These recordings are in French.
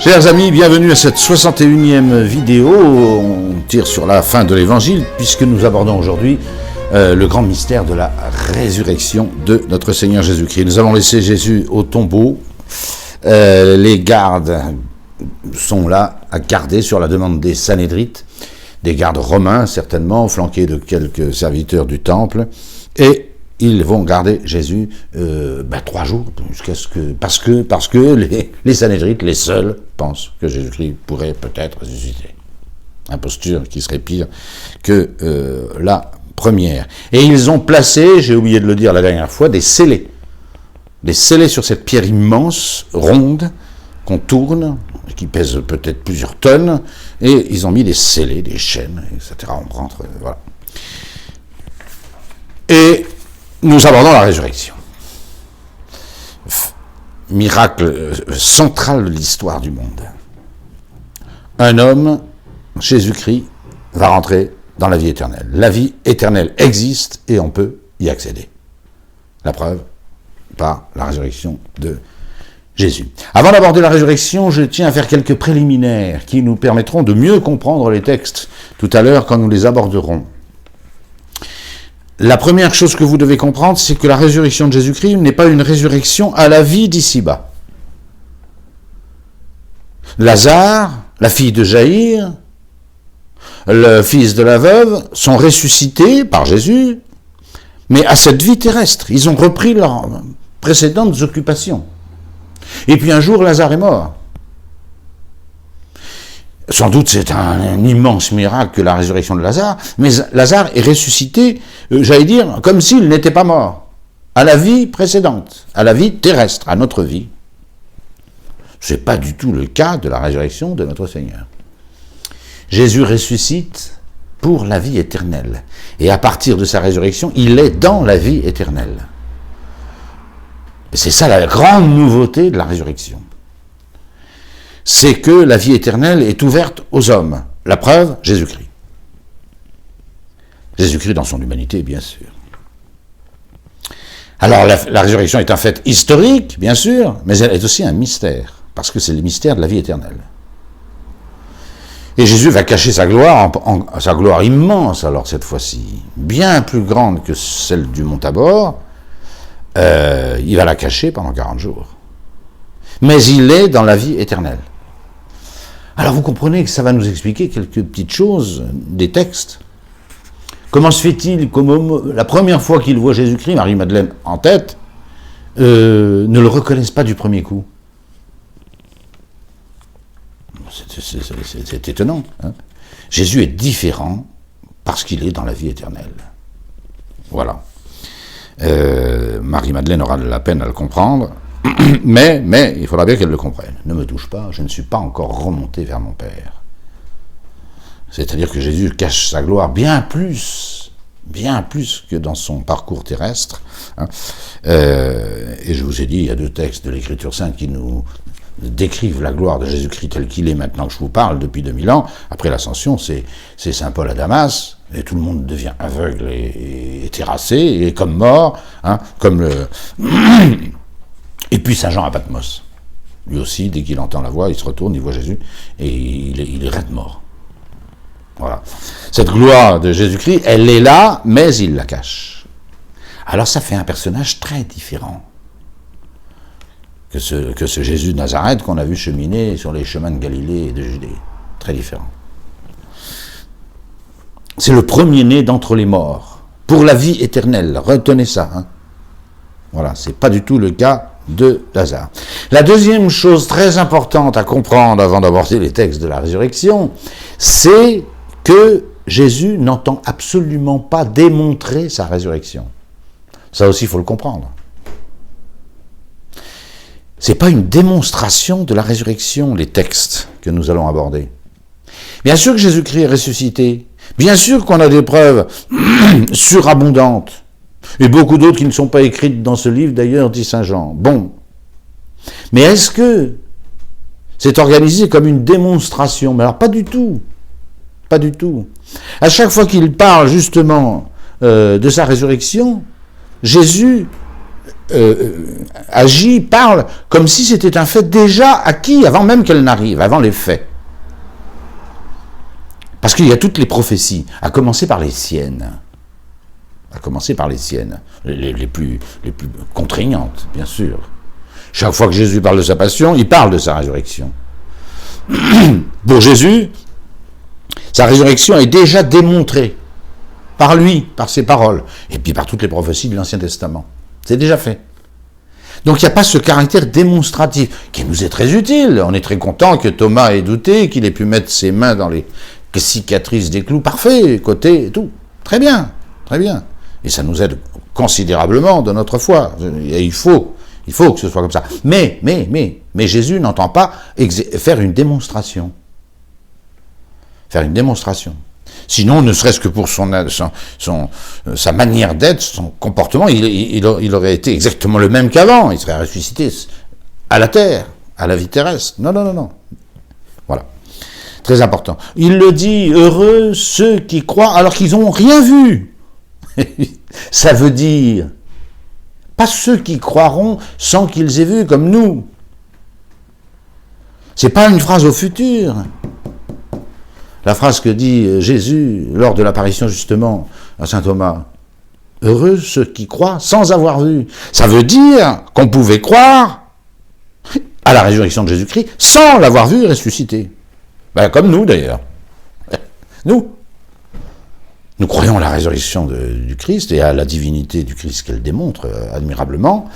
Chers amis, bienvenue à cette 61e vidéo. On tire sur la fin de l'évangile puisque nous abordons aujourd'hui le grand mystère de la résurrection de notre Seigneur Jésus-Christ. Nous avons laissé Jésus au tombeau. Les gardes sont là à garder sur la demande des Sanhédrites, des gardes romains certainement, flanqués de quelques serviteurs du temple. Et ils vont garder Jésus 3 jours, jusqu'à ce que, parce que les Sanhédrites, les seuls, pensent que Jésus-Christ pourrait peut-être ressusciter. Imposture qui serait pire que la première. Et ils ont placé, j'ai oublié de le dire la dernière fois, des scellés sur cette pierre immense, ronde, qu'on tourne, qui pèse peut-être plusieurs tonnes, et ils ont mis des scellés, des chaînes, etc. On rentre, voilà. Et nous abordons la résurrection. Miracle central de l'histoire du monde. Un homme, Jésus-Christ, va rentrer dans la vie éternelle. La vie éternelle existe et on peut y accéder. La preuve, par la résurrection de Jésus. Avant d'aborder la résurrection, je tiens à faire quelques préliminaires qui nous permettront de mieux comprendre les textes tout à l'heure quand nous les aborderons. La première chose que vous devez comprendre, c'est que la résurrection de Jésus-Christ n'est pas une résurrection à la vie d'ici-bas. Lazare, la fille de Jaïr, le fils de la veuve sont ressuscités par Jésus, mais à cette vie terrestre. Ils ont repris leurs précédentes occupations. Et puis un jour, Lazare est mort. Sans doute c'est un immense miracle que la résurrection de Lazare, mais Lazare est ressuscité, j'allais dire, comme s'il n'était pas mort, à la vie précédente, à la vie terrestre, à notre vie. Ce n'est pas du tout le cas de la résurrection de notre Seigneur. Jésus ressuscite pour la vie éternelle. Et à partir de sa résurrection, il est dans la vie éternelle. C'est ça la grande nouveauté de la résurrection. C'est que la vie éternelle est ouverte aux hommes. La preuve, Jésus-Christ. Jésus-Christ dans son humanité, bien sûr. Alors, la résurrection est un fait historique, bien sûr, mais elle est aussi un mystère, parce que c'est le mystère de la vie éternelle. Et Jésus va cacher sa gloire, sa gloire immense, alors cette fois-ci, bien plus grande que celle du mont Tabor, il va la cacher pendant 40 jours. Mais il est dans la vie éternelle. Alors vous comprenez que ça va nous expliquer quelques petites choses des textes. Comment se fait-il que la première fois qu'il voit Jésus-Christ, Marie-Madeleine en tête, ne le reconnaissent pas du premier coup? C'est étonnant. Hein. Jésus est différent parce qu'il est dans la vie éternelle. Voilà. Marie-Madeleine aura de la peine à le comprendre. Mais il faudra bien qu'elle le comprenne. Ne me touche pas, je ne suis pas encore remonté vers mon Père. C'est-à-dire que Jésus cache sa gloire bien plus que dans son parcours terrestre. Hein. Et je vous ai dit, il y a 2 textes de l'Écriture sainte qui nous décrivent la gloire de Jésus-Christ tel qu'il est maintenant que je vous parle depuis 2000 ans. Après l'ascension, c'est Saint Paul à Damas, et tout le monde devient aveugle et terrassé, et comme mort, hein, comme le... Et puis Saint Jean à Patmos, lui aussi, dès qu'il entend la voix, il se retourne, il voit Jésus, et il est raide mort. Voilà. Cette gloire de Jésus-Christ, elle est là, mais il la cache. Alors ça fait un personnage très différent que ce Jésus de Nazareth qu'on a vu cheminer sur les chemins de Galilée et de Judée. Très différent. C'est le premier-né d'entre les morts, pour la vie éternelle. Retenez ça. Hein. Voilà, c'est pas du tout le cas de Lazare. La deuxième chose très importante à comprendre avant d'aborder les textes de la résurrection, c'est que Jésus n'entend absolument pas démontrer sa résurrection. Ça aussi, il faut le comprendre. C'est pas une démonstration de la résurrection, les textes que nous allons aborder. Bien sûr que Jésus-Christ est ressuscité. Bien sûr qu'on a des preuves surabondantes. Et beaucoup d'autres qui ne sont pas écrites dans ce livre, d'ailleurs, dit Saint Jean. Bon. Mais est-ce que c'est organisé comme une démonstration? Mais alors, pas du tout. Pas du tout. À chaque fois qu'il parle, justement, de sa résurrection, Jésus agit, parle, comme si c'était un fait déjà acquis, avant même qu'elle n'arrive, avant les faits. Parce qu'il y a toutes les prophéties, à commencer par les siennes. Les plus contraignantes, bien sûr. Chaque fois que Jésus parle de sa passion, il parle de sa résurrection. Pour Jésus, sa résurrection est déjà démontrée par lui, par ses paroles, et puis par toutes les prophéties de l'Ancien Testament. C'est déjà fait. Donc il n'y a pas ce caractère démonstratif, qui nous est très utile. On est très content que Thomas ait douté, qu'il ait pu mettre ses mains dans les cicatrices des clous, parfait, côté et tout. Très bien, très bien. Et ça nous aide considérablement de notre foi. Et il faut que ce soit comme ça. Mais Jésus n'entend pas faire une démonstration. Sinon, ne serait-ce que pour sa manière d'être, son comportement, il aurait été exactement le même qu'avant. Il serait ressuscité à la terre, à la vie terrestre. Non. Voilà. Très important. Il le dit, heureux ceux qui croient alors qu'ils n'ont rien vu. Ça veut dire, pas ceux qui croiront sans qu'ils aient vu, comme nous. C'est pas une phrase au futur. La phrase que dit Jésus lors de l'apparition justement à saint Thomas. Heureux ceux qui croient sans avoir vu. Ça veut dire qu'on pouvait croire à la résurrection de Jésus-Christ sans l'avoir vu ressuscité. Ben, comme nous d'ailleurs. Nous croyons à la résurrection du Christ et à la divinité du Christ qu'elle démontre admirablement,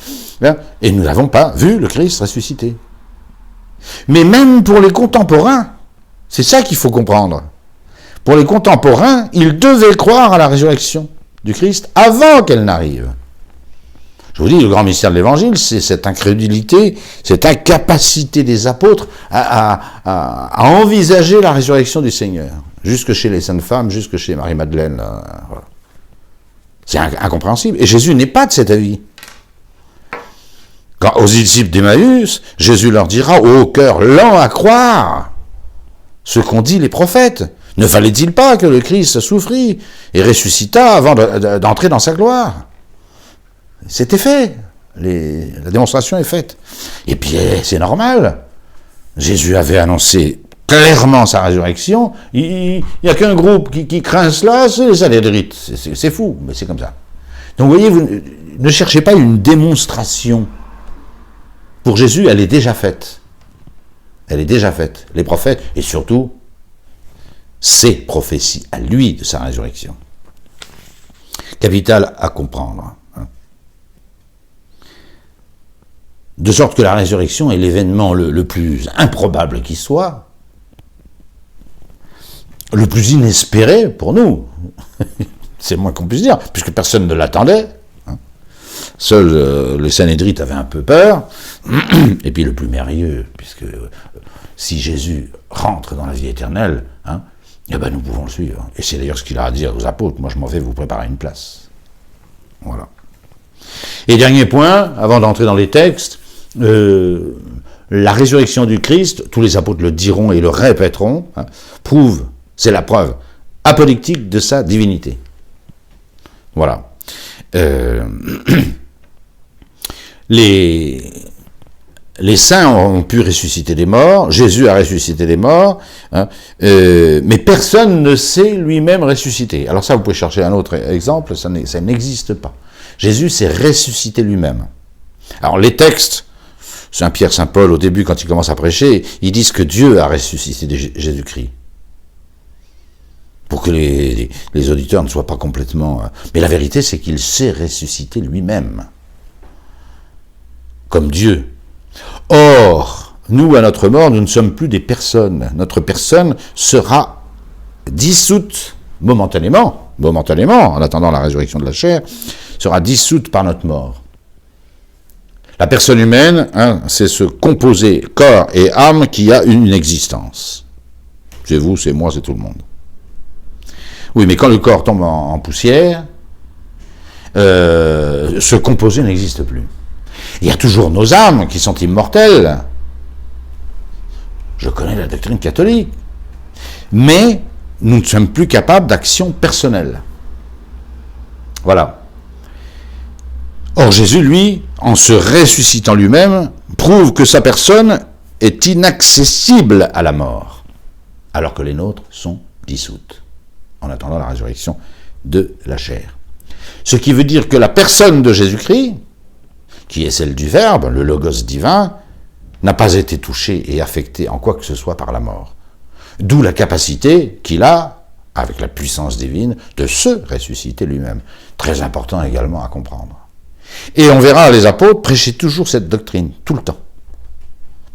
et nous n'avons pas vu le Christ ressuscité. Mais même pour les contemporains, c'est ça qu'il faut comprendre. Pour les contemporains, ils devaient croire à la résurrection du Christ avant qu'elle n'arrive. Je vous dis, le grand mystère de l'Évangile, c'est cette incrédulité, cette incapacité des apôtres à envisager la résurrection du Seigneur. Jusque chez les saintes femmes, jusque chez Marie-Madeleine. Voilà. C'est incompréhensible. Et Jésus n'est pas de cet avis. Quand aux disciples d'Emmaüs, Jésus leur dira, ô cœur lent à croire ce qu'ont dit les prophètes. Ne fallait-il pas que le Christ souffrit et ressuscita avant d'entrer dans sa gloire? C'était fait. La démonstration est faite. Et puis, c'est normal. Jésus avait annoncé clairement sa résurrection. Il n'y a qu'un groupe qui craint cela, c'est les Sanhédrites. C'est fou, mais c'est comme ça. Donc, vous voyez, vous ne cherchez pas une démonstration. Pour Jésus, elle est déjà faite. Elle est déjà faite. Les prophètes, et surtout, ses prophéties à lui de sa résurrection. Capital à comprendre. De sorte que la résurrection est l'événement le plus improbable qui soit, le plus inespéré pour nous. C'est le moins qu'on puisse dire, puisque personne ne l'attendait. Seuls les Sanhédrites avaient un peu peur. Et puis le plus merveilleux, puisque si Jésus rentre dans la vie éternelle, eh ben nous pouvons le suivre. Et c'est d'ailleurs ce qu'il a à dire aux apôtres. Moi, je m'en vais vous préparer une place. Voilà. Et dernier point, avant d'entrer dans les textes, la résurrection du Christ, tous les apôtres le diront et le répéteront, prouve, c'est la preuve apodictique de sa divinité. Voilà. Les saints ont pu ressusciter des morts, Jésus a ressuscité des morts, mais personne ne sait lui-même ressusciter. Alors ça, vous pouvez chercher un autre exemple, ça n'existe pas. Jésus s'est ressuscité lui-même. Alors les textes, Saint Pierre, Saint Paul, au début, quand ils commencent à prêcher, ils disent que Dieu a ressuscité Jésus-Christ. Pour que les auditeurs ne soient pas complètement... Mais la vérité, c'est qu'il s'est ressuscité lui-même. Comme Dieu. Or, nous, à notre mort, nous ne sommes plus des personnes. Notre personne sera dissoute momentanément, en attendant la résurrection de la chair, sera dissoute par notre mort. La personne humaine, c'est ce composé corps et âme qui a une existence. C'est vous, c'est moi, c'est tout le monde. Oui, mais quand le corps tombe en poussière, ce composé n'existe plus. Il y a toujours nos âmes qui sont immortelles. Je connais la doctrine catholique. Mais nous ne sommes plus capables d'action personnelle. Voilà. Or Jésus, lui, en se ressuscitant lui-même, prouve que sa personne est inaccessible à la mort, alors que les nôtres sont dissoutes, en attendant la résurrection de la chair. Ce qui veut dire que la personne de Jésus-Christ, qui est celle du Verbe, le Logos divin, n'a pas été touchée et affectée en quoi que ce soit par la mort. D'où la capacité qu'il a, avec la puissance divine, de se ressusciter lui-même. Très important également à comprendre. Et on verra les apôtres prêcher toujours cette doctrine, tout le temps.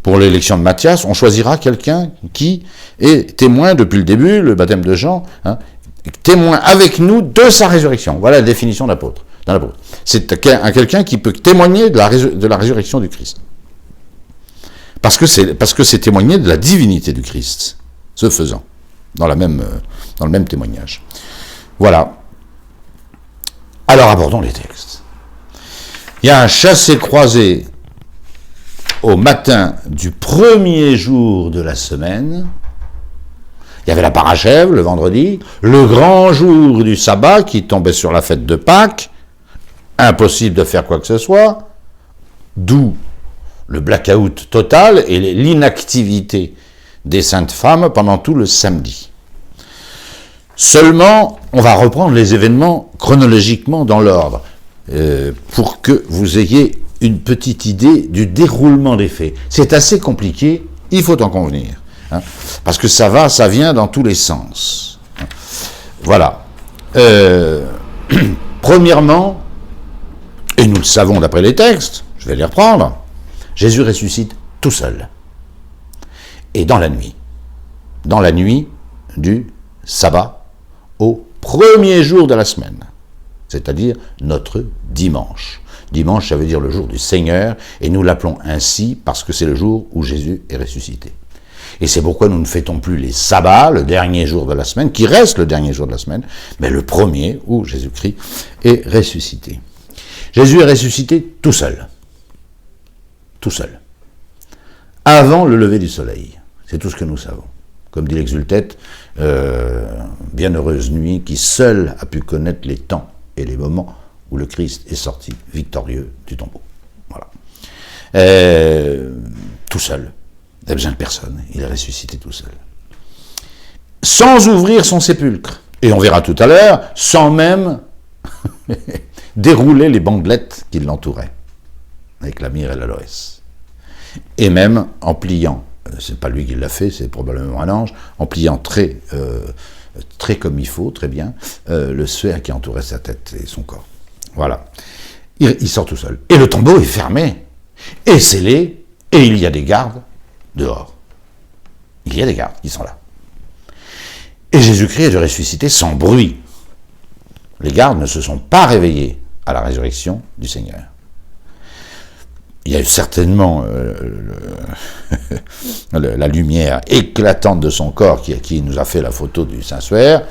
Pour l'élection de Matthias, on choisira quelqu'un qui est témoin depuis le début, le baptême de Jean, témoin avec nous de sa résurrection. Voilà la définition d'apôtre. C'est quelqu'un qui peut témoigner de la résurrection du Christ. Parce que c'est témoigner de la divinité du Christ, ce faisant, dans le même témoignage. Voilà. Alors abordons les textes. Il y a un chassé-croisé au matin du premier jour de la semaine. Il y avait la parachève le vendredi, le grand jour du sabbat qui tombait sur la fête de Pâques. Impossible de faire quoi que ce soit, d'où le blackout total et l'inactivité des saintes femmes pendant tout le samedi. Seulement, on va reprendre les événements chronologiquement dans l'ordre, pour que vous ayez une petite idée du déroulement des faits. C'est assez compliqué, il faut en convenir, parce que ça vient dans tous les sens. Voilà. Premièrement, et nous le savons d'après les textes, je vais les reprendre, Jésus ressuscite tout seul. Et dans la nuit du sabbat au premier jour de la semaine, c'est-à-dire notre dimanche. Dimanche, ça veut dire le jour du Seigneur, et nous l'appelons ainsi parce que c'est le jour où Jésus est ressuscité. Et c'est pourquoi nous ne fêtons plus les sabbats, le dernier jour de la semaine, qui reste le dernier jour de la semaine, mais le premier où Jésus-Christ est ressuscité. Jésus est ressuscité tout seul. Tout seul. Avant le lever du soleil. C'est tout ce que nous savons. Comme dit l'Exultète, bienheureuse nuit qui seule a pu connaître les temps et les moments où le Christ est sorti victorieux du tombeau. Voilà. Tout seul. Il n'a besoin de personne. Il est ressuscité tout seul. Sans ouvrir son sépulcre. Et on verra tout à l'heure, sans même dérouler les bandelettes qui l'entouraient, avec la myrrhe et l'aloès. Et même en pliant, c'est pas lui qui l'a fait, c'est probablement un ange, en pliant très comme il faut, très bien, le suaire qui entourait sa tête et son corps. Voilà. Il sort tout seul. Et le tombeau est fermé, et scellé, et il y a des gardes dehors. Il y a des gardes qui sont là. Et Jésus-Christ est ressuscité sans bruit. Les gardes ne se sont pas réveillés à la résurrection du Seigneur. Il y a eu certainement la lumière éclatante de son corps qui nous a fait la photo du Saint-Suaire,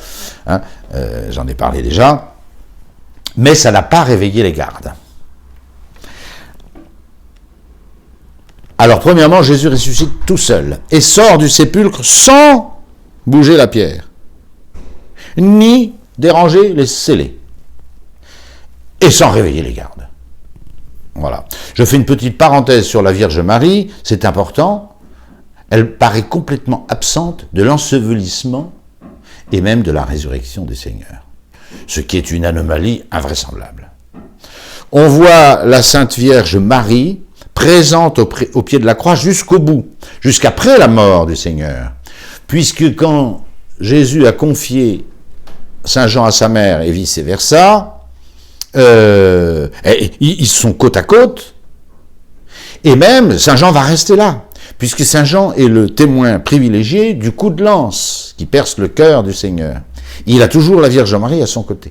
j'en ai parlé déjà, mais ça n'a pas réveillé les gardes. Alors premièrement, Jésus ressuscite tout seul et sort du sépulcre sans bouger la pierre, ni déranger les scellés, et sans réveiller les gardes. Voilà. Je fais une petite parenthèse sur la Vierge Marie, c'est important. Elle paraît complètement absente de l'ensevelissement et même de la résurrection du Seigneur, ce qui est une anomalie invraisemblable. On voit la Sainte Vierge Marie présente au pied de la croix jusqu'au bout, jusqu'après la mort du Seigneur, puisque quand Jésus a confié Saint Jean à sa mère et vice-versa, ils sont côte à côte, et même Saint Jean va rester là, puisque Saint Jean est le témoin privilégié du coup de lance qui perce le cœur du Seigneur. Il a toujours la Vierge Marie à son côté.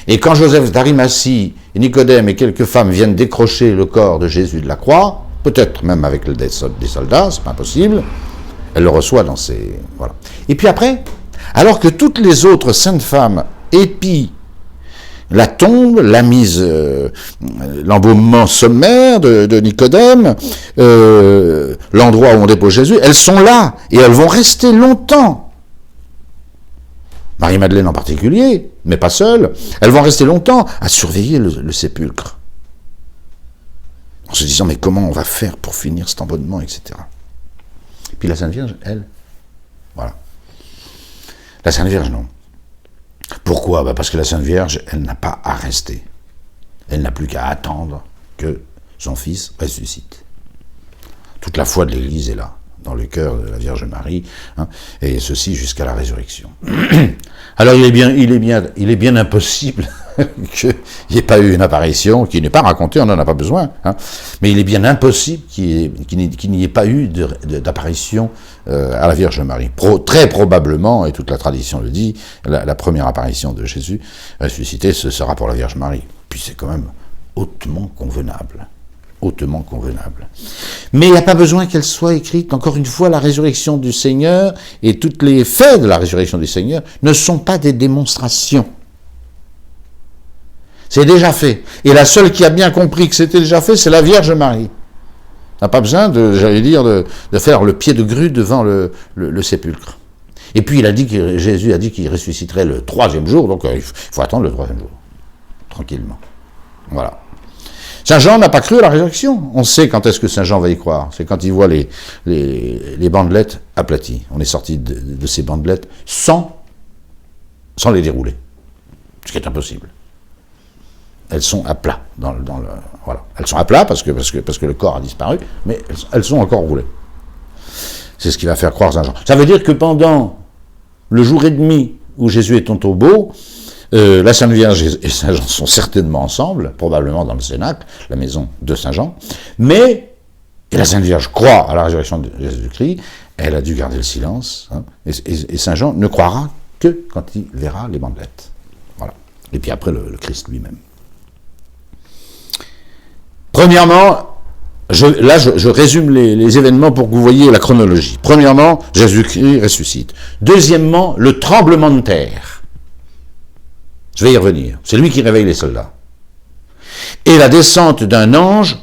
Et quand Joseph d'Arimathie, Nicodème et quelques femmes viennent décrocher le corps de Jésus de la croix, peut-être même avec des soldats, c'est pas impossible, elle le reçoit dans ses... Voilà. Et puis après, alors que toutes les autres saintes femmes épient la tombe, la mise, l'embaumement sommaire de Nicodème, l'endroit où on dépose Jésus, elles sont là et elles vont rester longtemps. Marie-Madeleine en particulier, mais pas seule, elles vont rester longtemps à surveiller le sépulcre. en se disant, mais comment on va faire pour finir cet abonnement, etc. Et puis la Sainte Vierge, elle, voilà. La Sainte Vierge, non. Pourquoi ? Parce que la Sainte Vierge, elle n'a pas à rester. Elle n'a plus qu'à attendre que son Fils ressuscite. Toute la foi de l'Église est là, dans le cœur de la Vierge Marie, hein, et ceci jusqu'à la résurrection. Alors il est bien impossible qu'il n'y ait pas eu une apparition, qui n'est pas racontée, on n'en a pas besoin, hein, mais il est bien impossible qu'il n'y ait pas eu d'apparition à la Vierge Marie. Très probablement, et toute la tradition le dit, la première apparition de Jésus ressuscité, ce sera pour la Vierge Marie. Puis c'est quand même hautement convenable. Hautement convenable. Mais il n'y a pas besoin qu'elle soit écrite. Encore une fois, la résurrection du Seigneur et tous les faits de la résurrection du Seigneur ne sont pas des démonstrations. C'est déjà fait. Et la seule qui a bien compris que c'était déjà fait, c'est la Vierge Marie. On n'a pas besoin de faire le pied de grue devant le sépulcre. Et puis Jésus a dit qu'il ressusciterait le 3e jour, donc il faut attendre le 3e jour. Tranquillement. Voilà. Saint Jean n'a pas cru à la résurrection. On sait quand est-ce que Saint Jean va y croire. C'est quand il voit les bandelettes aplaties. On est sorti de ces bandelettes sans les dérouler. Ce qui est impossible. Elles sont à plat. Voilà. Elles sont à plat parce que le corps a disparu, mais elles sont encore roulées. C'est ce qui va faire croire Saint Jean. Ça veut dire que pendant le jour et demi où Jésus est au tombeau, la Sainte Vierge et Saint Jean sont certainement ensemble, probablement dans le Cénacle, la maison de Saint Jean, et la Sainte Vierge croit à la résurrection de Jésus-Christ, elle a dû garder le silence, hein, et Saint Jean ne croira que quand il verra les bandelettes. Voilà. Et puis après le Christ lui-même. Premièrement, je résume les événements pour que vous voyez la chronologie. Premièrement, Jésus-Christ ressuscite. Deuxièmement, le tremblement de terre. Je vais y revenir. C'est lui qui réveille les soldats. Et la descente d'un ange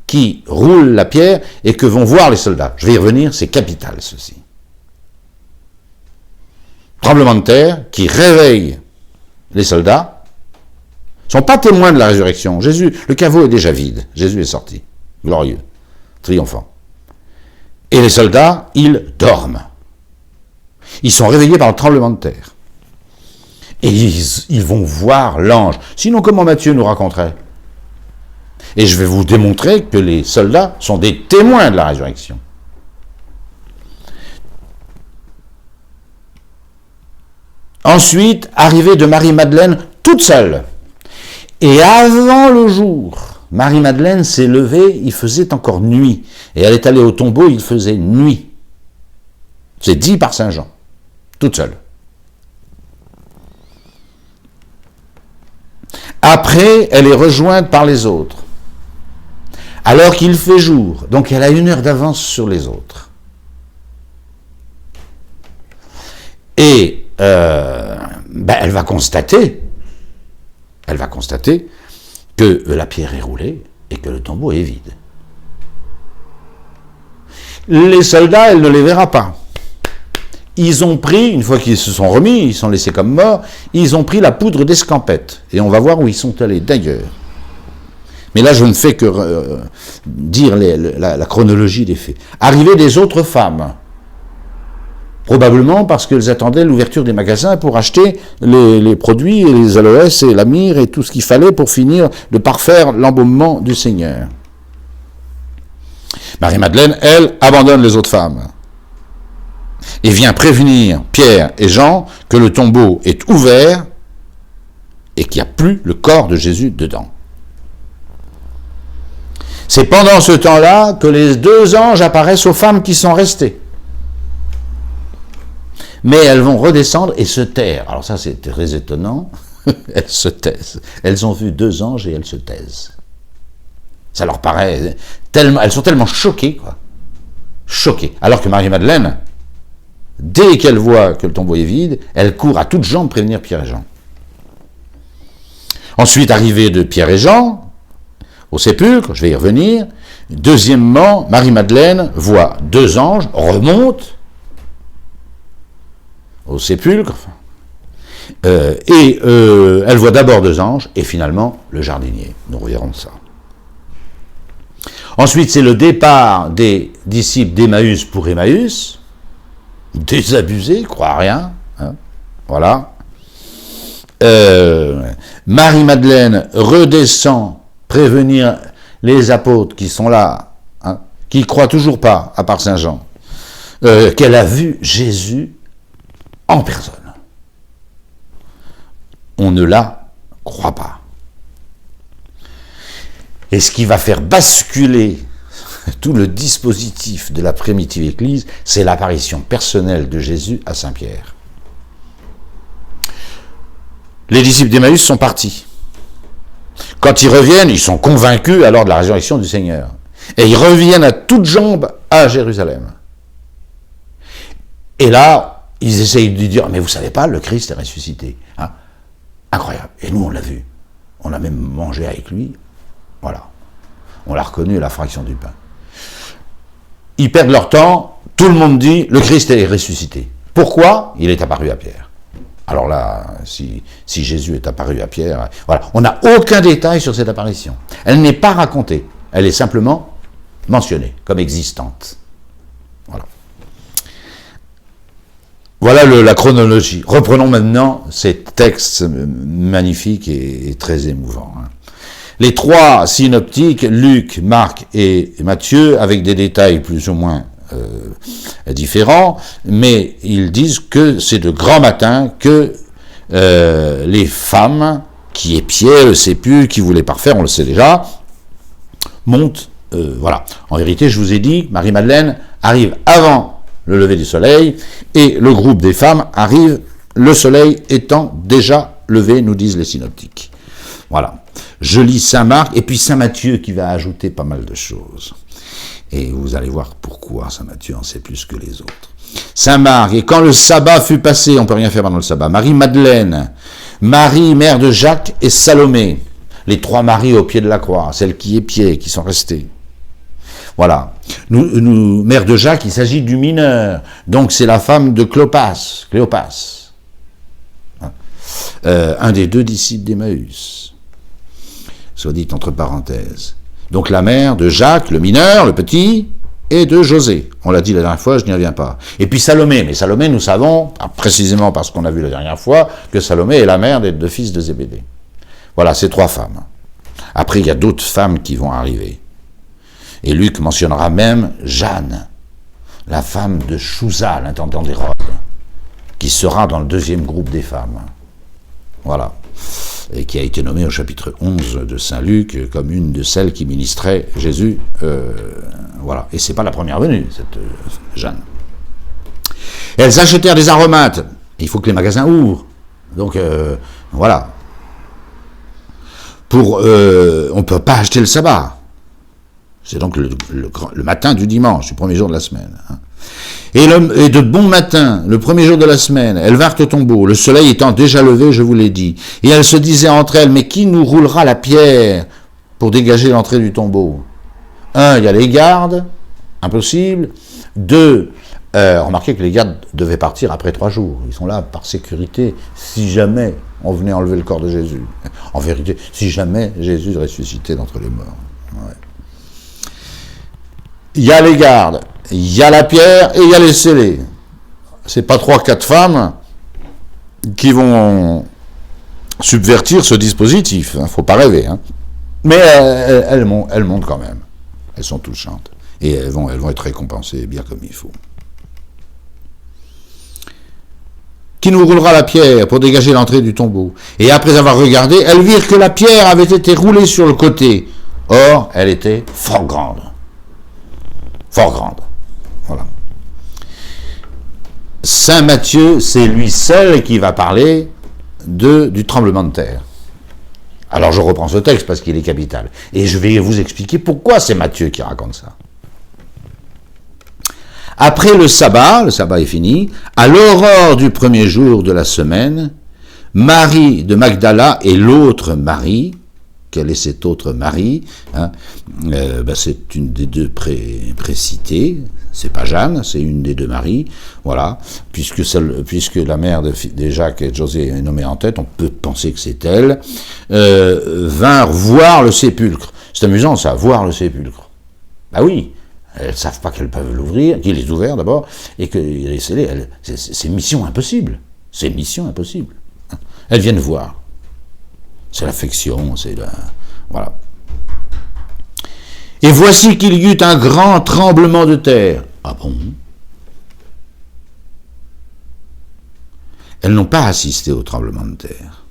qui roule la pierre et que vont voir les soldats. Je vais y revenir, c'est capital ceci. Tremblement de terre qui réveille les soldats. Ils ne sont pas témoins de la résurrection. Jésus, le caveau est déjà vide. Jésus est sorti. Glorieux. Triomphant. Et les soldats, ils dorment. Ils sont réveillés par le tremblement de terre. Et ils vont voir l'ange. Sinon, comment Matthieu nous raconterait ? Et je vais vous démontrer que les soldats sont des témoins de la résurrection. Ensuite, arrivée de Marie-Madeleine toute seule. Et avant le jour, Marie-Madeleine s'est levée, il faisait encore nuit. Et elle est allée au tombeau, il faisait nuit. C'est dit par Saint Jean. Toute seule. Après, elle est rejointe par les autres. Alors qu'il fait jour. Donc elle a 1 heure d'avance sur les autres. Et elle va constater que la pierre est roulée et que le tombeau est vide. Les soldats, elle ne les verra pas. Ils ont pris, une fois qu'ils se sont remis, ils sont laissés comme morts, ils ont pris la poudre d'escampette. Et on va voir où ils sont allés d'ailleurs. Mais là, je ne fais que dire la chronologie des faits. Arrivée des autres femmes. Probablement parce qu'elles attendaient l'ouverture des magasins pour acheter les produits, et les aloès et la myrrhe et tout ce qu'il fallait pour finir de parfaire l'embaumement du Seigneur. Marie-Madeleine, elle, abandonne les autres femmes. Et vient prévenir Pierre et Jean que le tombeau est ouvert et qu'il n'y a plus le corps de Jésus dedans. C'est pendant ce temps-là que les 2 anges apparaissent aux femmes qui sont restées. Mais elles vont redescendre et se taire. Alors ça, c'est très étonnant. Elles se taisent. Elles ont vu 2 anges et elles se taisent. Ça leur paraît tellement... Elles sont tellement choquées, quoi. Choquées. Alors que Marie-Madeleine, dès qu'elle voit que le tombeau est vide, elle court à toutes jambes prévenir Pierre et Jean. Ensuite, arrivée de Pierre et Jean, au sépulcre, je vais y revenir. Deuxièmement, Marie-Madeleine voit 2 anges, remonte au sépulcre, elle voit d'abord 2 anges, et finalement le jardinier. Nous reverrons ça. Ensuite, c'est le départ des disciples d'Emmaüs pour Emmaüs, désabusés, croient à rien, hein, voilà. Marie-Madeleine redescend prévenir les apôtres qui sont là, hein, qui ne croient toujours pas, à part Saint-Jean, qu'elle a vu Jésus en personne. On ne la croit pas. Et ce qui va faire basculer tout le dispositif de la primitive Église, c'est l'apparition personnelle de Jésus à Saint-Pierre. Les disciples d'Emmaüs sont partis. Quand ils reviennent, ils sont convaincus alors de la résurrection du Seigneur. Et ils reviennent à toutes jambes à Jérusalem. Et là, ils essayent de dire, mais vous savez pas, le Christ est ressuscité. Hein? Incroyable. Et nous, on l'a vu. On a même mangé avec lui. Voilà. On l'a reconnu à la fraction du pain. Ils perdent leur temps. Tout le monde dit, le Christ est ressuscité. Pourquoi? Il est apparu à Pierre. Alors là, si Jésus est apparu à Pierre, voilà. On n'a aucun détail sur cette apparition. Elle n'est pas racontée. Elle est simplement mentionnée comme existante. Voilà. Voilà la chronologie. Reprenons maintenant ces textes magnifiques et très émouvants. Les trois synoptiques, Luc, Marc et Matthieu, avec des détails plus ou moins différents, mais ils disent que c'est de grand matin que les femmes qui épiaient le sépulcre, qui voulaient parfaire, on le sait déjà, montent. Voilà. En vérité, je vous ai dit, Marie-Madeleine arrive avant le lever du soleil, et le groupe des femmes arrive, le soleil étant déjà levé, nous disent les synoptiques. Voilà. Je lis Saint Marc, et puis Saint Matthieu qui va ajouter pas mal de choses. Et vous allez voir pourquoi Saint Matthieu en sait plus que les autres. Saint Marc, et quand le sabbat fut passé, on ne peut rien faire pendant le sabbat, Marie-Madeleine, Marie, mère de Jacques et Salomé, les trois Maries au pied de la croix, celles qui épiaient, qui sont restées. Voilà. Nous, mère de Jacques, il s'agit du mineur. Donc c'est la femme de Cléopas. Un des deux disciples d'Emmaüs. Soit dit entre parenthèses. Donc la mère de Jacques, le mineur, le petit, et de José. On l'a dit la dernière fois, je n'y reviens pas. Et puis Salomé. Mais Salomé, nous savons, précisément parce qu'on a vu la dernière fois, que Salomé est la mère des deux fils de Zébédée. Voilà, ces trois femmes. Après, il y a d'autres femmes qui vont arriver. Et Luc mentionnera même Jeanne, la femme de Chouza, l'intendant d'Hérode, qui sera dans le deuxième groupe des femmes. Voilà. Et qui a été nommée au chapitre 11 de Saint Luc comme une de celles qui ministraient Jésus. Voilà. Et c'est pas la première venue, cette Jeanne. Elles achetèrent des aromates. Il faut que les magasins ouvrent. Donc, voilà. On ne peut pas acheter le sabbat. C'est donc le matin du dimanche, du premier jour de la semaine. Et de bon matin, le premier jour de la semaine, elles vinrent au tombeau, le soleil étant déjà levé, je vous l'ai dit. Et elles se disaient entre elles, mais qui nous roulera la pierre pour dégager l'entrée du tombeau? 1, il y a les gardes, impossible. 2, remarquez que les gardes devaient partir après 3 jours. Ils sont là par sécurité, si jamais on venait enlever le corps de Jésus. En vérité, si jamais Jésus ressuscitait d'entre les morts. Ouais. Il y a les gardes, il y a la pierre et il y a les scellés. C'est pas 3-4 femmes qui vont subvertir ce dispositif. Faut pas rêver. Hein. Mais elles montent quand même. Elles sont touchantes. Et elles vont être récompensées bien comme il faut. Qui nous roulera la pierre pour dégager l'entrée du tombeau? Et après avoir regardé, elles virent que la pierre avait été roulée sur le côté. Or, elle était fort grande. Fort grande. Voilà. Saint Matthieu, c'est lui seul qui va parler du tremblement de terre. Alors je reprends ce texte parce qu'il est capital. Et je vais vous expliquer pourquoi c'est Matthieu qui raconte ça. Après le sabbat est fini, à l'aurore du premier jour de la semaine, Marie de Magdala et l'autre Marie, quelle est cette autre Marie, hein, c'est une des deux précitées, c'est pas Jeanne, c'est une des deux Maries, voilà, puisque la mère de Jacques et de José est nommée en tête, on peut penser que c'est elle, vinrent voir le sépulcre. C'est amusant ça, voir le sépulcre. Bah oui, elles ne savent pas qu'elles peuvent l'ouvrir, qu'il est ouvert d'abord, et que les scellés, c'est mission impossible. C'est mission impossible. Elles viennent voir. C'est l'affection, c'est la... Voilà. Et voici qu'il y eut un grand tremblement de terre. Ah bon? Elles n'ont pas assisté au tremblement de terre.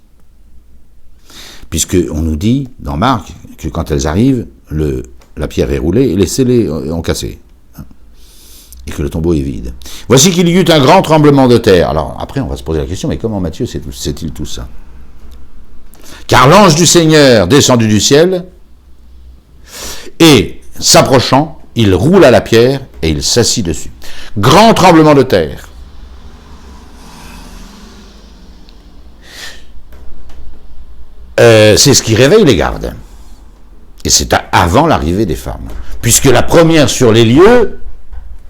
Puisqu'on nous dit, dans Marc, que quand elles arrivent, la pierre est roulée et les scellés ont cassé. Et que le tombeau est vide. Voici qu'il y eut un grand tremblement de terre. Alors après, on va se poser la question, mais comment Matthieu sait-il tout ça? Car l'ange du Seigneur descendu du ciel, et s'approchant, il roula la pierre et il s'assit dessus. Grand tremblement de terre. C'est ce qui réveille les gardes. Et c'est avant l'arrivée des femmes. Puisque la première sur les lieux,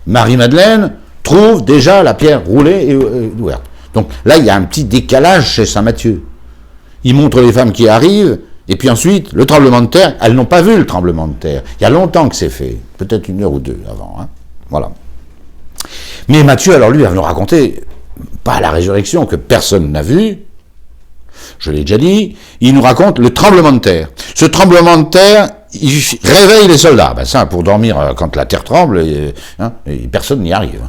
Marie-Madeleine, trouve déjà la pierre roulée et ouverte. Donc là, il y a un petit décalage chez Saint Matthieu. Il montre les femmes qui arrivent, et puis ensuite, le tremblement de terre, elles n'ont pas vu le tremblement de terre. Il y a longtemps que c'est fait, peut-être 1 heure ou 2 avant. Hein. Voilà. Mais Matthieu, alors lui, va nous raconter, pas la résurrection que personne n'a vue, je l'ai déjà dit, il nous raconte le tremblement de terre. Ce tremblement de terre, il réveille les soldats. Ben ça, pour dormir quand la terre tremble, et personne n'y arrive.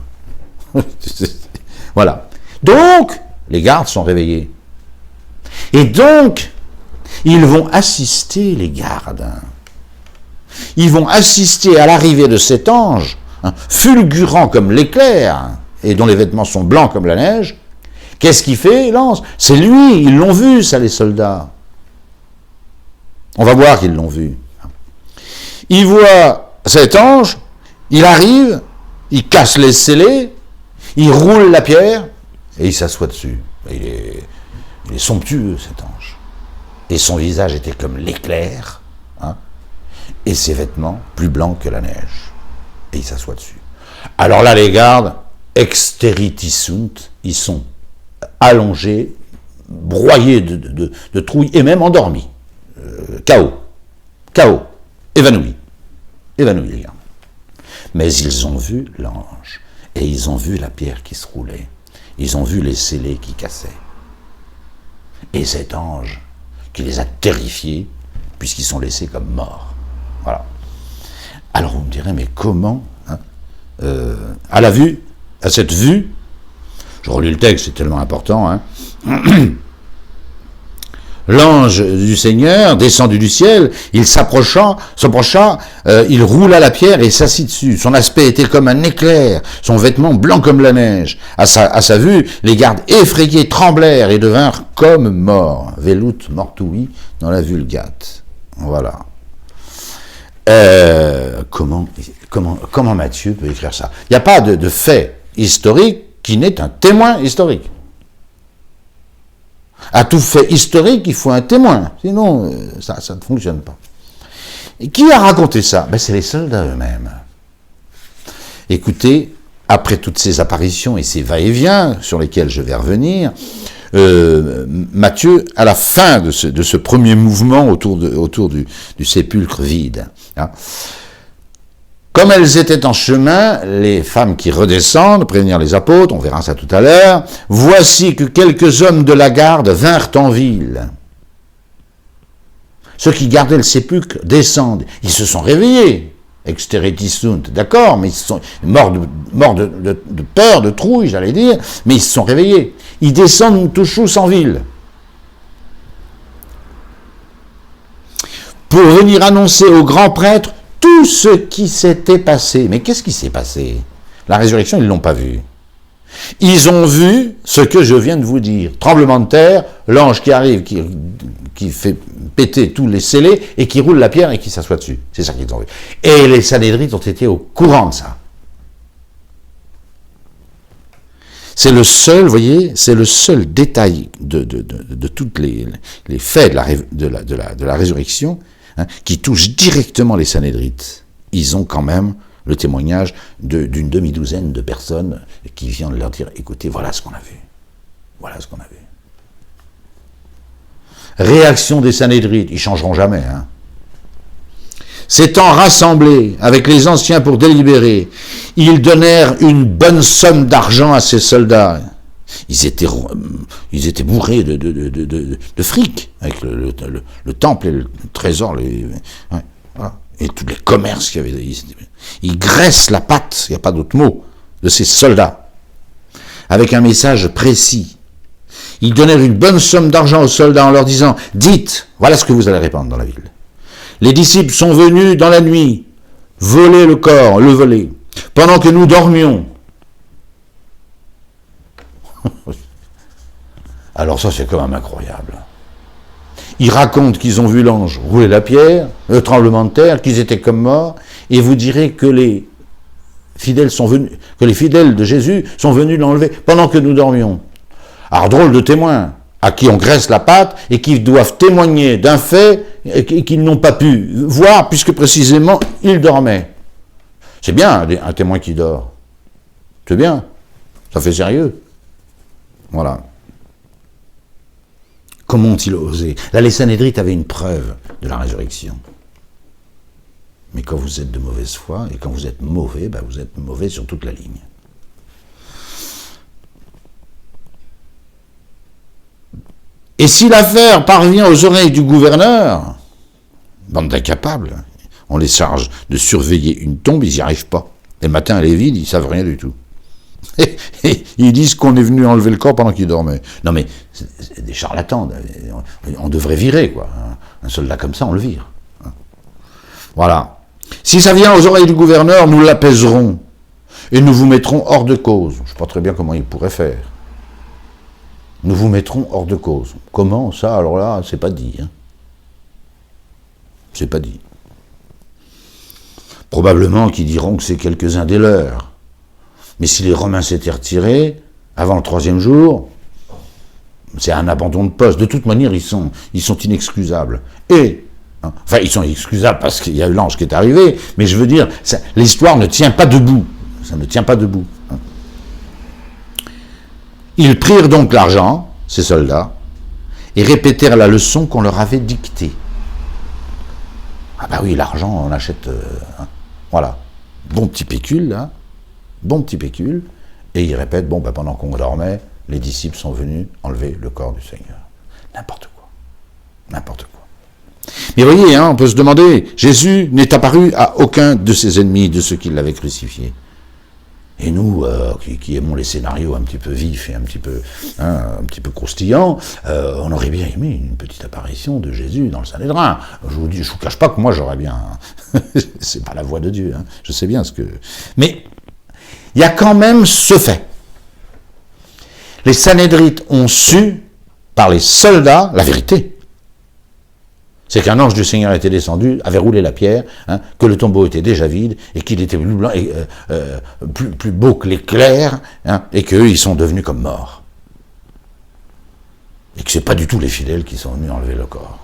Voilà. Donc, les gardes sont réveillés. Et donc, ils vont assister, les gardes. Ils vont assister à l'arrivée de cet ange, fulgurant comme l'éclair, et dont les vêtements sont blancs comme la neige. Qu'est-ce qu'il fait, l'ange? C'est lui, ils l'ont vu, ça, les soldats. On va voir qu'ils l'ont vu. Ils voient cet ange, il arrive, il casse les scellés, il roule la pierre, et il s'assoit dessus. Il est somptueux, cet ange. Et son visage était comme l'éclair, hein, et ses vêtements plus blancs que la neige. Et il s'assoit dessus. Alors là, les gardes, exteritisunt, ils sont allongés, broyés de trouille, et même endormis. KO, évanouis, les gardes. Mais ils ont vu l'ange, et ils ont vu la pierre qui se roulait, ils ont vu les scellés qui cassaient. Et cet ange qui les a terrifiés, puisqu'ils sont laissés comme morts. Voilà. Alors vous me direz, mais comment, à la vue, à cette vue, je relis le texte, c'est tellement important, hein, l'ange du Seigneur, descendu du ciel, il s'approcha, il roula la pierre et s'assit dessus. Son aspect était comme un éclair, son vêtement blanc comme la neige. À sa vue, les gardes effrayés tremblèrent et devinrent comme morts. Velut mortui dans la Vulgate. Voilà. Comment Matthieu peut écrire ça? Il n'y a pas de fait historique qui n'est un témoin historique. À tout fait historique, il faut un témoin. Sinon, ça ne fonctionne pas. Et qui a raconté ça? Ben, c'est les soldats eux-mêmes. Écoutez, après toutes ces apparitions et ces va-et-vient, sur lesquels je vais revenir, Matthieu, à la fin de ce premier mouvement autour du sépulcre vide, hein, comme elles étaient en chemin, les femmes qui redescendent, prévenir les apôtres, on verra ça tout à l'heure, voici que quelques hommes de la garde vinrent en ville. Ceux qui gardaient le sépulcre descendent. Ils se sont réveillés, exteritisunt, d'accord, mais ils sont morts de peur, de trouille, j'allais dire, mais ils se sont réveillés. Ils descendent tous en ville. Pour venir annoncer au grand prêtre tout ce qui s'était passé. Mais qu'est-ce qui s'est passé? La résurrection, ils ne l'ont pas vu. Ils ont vu ce que je viens de vous dire. Tremblement de terre, l'ange qui arrive, qui fait péter tous les scellés, et qui roule la pierre et qui s'assoit dessus. C'est ça qu'ils ont vu. Et les Sanhédrites ont été au courant de ça. C'est le seul, vous voyez, c'est le seul détail de tous les faits de la résurrection, hein, qui touche directement les Sanhédrites. Ils ont quand même le témoignage d'une demi-douzaine de personnes qui viennent leur dire, écoutez, voilà ce qu'on a vu. Voilà ce qu'on a vu. Réaction des Sanhédrites, ils ne changeront jamais. Hein. s'étant rassemblés avec les anciens pour délibérer, ils donnèrent une bonne somme d'argent à ces soldats. Ils étaient bourrés de fric, avec le temple et le trésor, voilà, et tous les commerces qu'il y avait. Ils graissent la patte, il n'y a pas d'autre mot, de ces soldats, avec un message précis. Ils donnèrent une bonne somme d'argent aux soldats en leur disant « Dites, voilà ce que vous allez répandre dans la ville. Les disciples sont venus dans la nuit, voler le corps, le voler, pendant que nous dormions. » Alors ça, c'est quand même incroyable. Ils racontent qu'ils ont vu l'ange rouler la pierre, le tremblement de terre, qu'ils étaient comme morts, et vous direz que les fidèles de Jésus sont venus l'enlever pendant que nous dormions. Alors drôle de témoins, à qui on graisse la patte et qui doivent témoigner d'un fait qu'ils n'ont pas pu voir, puisque précisément ils dormaient. C'est bien un témoin qui dort. C'est bien, ça fait sérieux. Voilà. Comment ont-ils osé? Là, les Sanhédrites avaient une preuve de la résurrection. Mais quand vous êtes de mauvaise foi, et quand vous êtes mauvais, vous êtes mauvais sur toute la ligne. Et si l'affaire parvient aux oreilles du gouverneur, bande d'incapables, on les charge de surveiller une tombe, ils n'y arrivent pas. Et le matin, elle est vide, ils ne savent rien du tout. Et ils disent qu'on est venu enlever le corps pendant qu'il dormait. Non mais, c'est des charlatans. On devrait virer, quoi. Un soldat comme ça, on le vire. Voilà. Si ça vient aux oreilles du gouverneur, nous l'apaiserons. Et nous vous mettrons hors de cause. Je ne sais pas très bien comment il pourrait faire. Nous vous mettrons hors de cause. Comment ça? Alors là, c'est pas dit. C'est pas dit. Probablement qu'ils diront que c'est quelques-uns des leurs. Mais si les Romains s'étaient retirés, avant le 3e jour, c'est un abandon de poste. De toute manière, ils sont inexcusables. Enfin, ils sont inexcusables parce qu'il y a eu l'ange qui est arrivé, mais je veux dire, l'histoire ne tient pas debout. Ça ne tient pas debout. Ils prirent donc l'argent, ces soldats, et répétèrent la leçon qu'on leur avait dictée. Ah bah oui, l'argent, on achète... voilà. Bon petit pécule, là. Bon petit pécule. Et ils répètent, pendant qu'on dormait, les disciples sont venus enlever le corps du Seigneur. N'importe quoi. N'importe quoi. Mais voyez, on peut se demander, Jésus n'est apparu à aucun de ses ennemis, de ceux qui l'avaient crucifié. Et nous, qui aimons les scénarios un petit peu vifs et un petit peu croustillants, on aurait bien aimé une petite apparition de Jésus dans le Sanhédrin. Je vous cache pas que moi j'aurais bien... c'est pas la voix de Dieu, je sais bien ce que... Mais il y a quand même ce fait. Les Sanhédrites ont su, par les soldats, la vérité. C'est qu'un ange du Seigneur était descendu, avait roulé la pierre, que le tombeau était déjà vide, et qu'il était plus blanc, plus beau que l'éclair, et qu'eux, ils sont devenus comme morts. Et que ce n'est pas du tout les fidèles qui sont venus enlever le corps.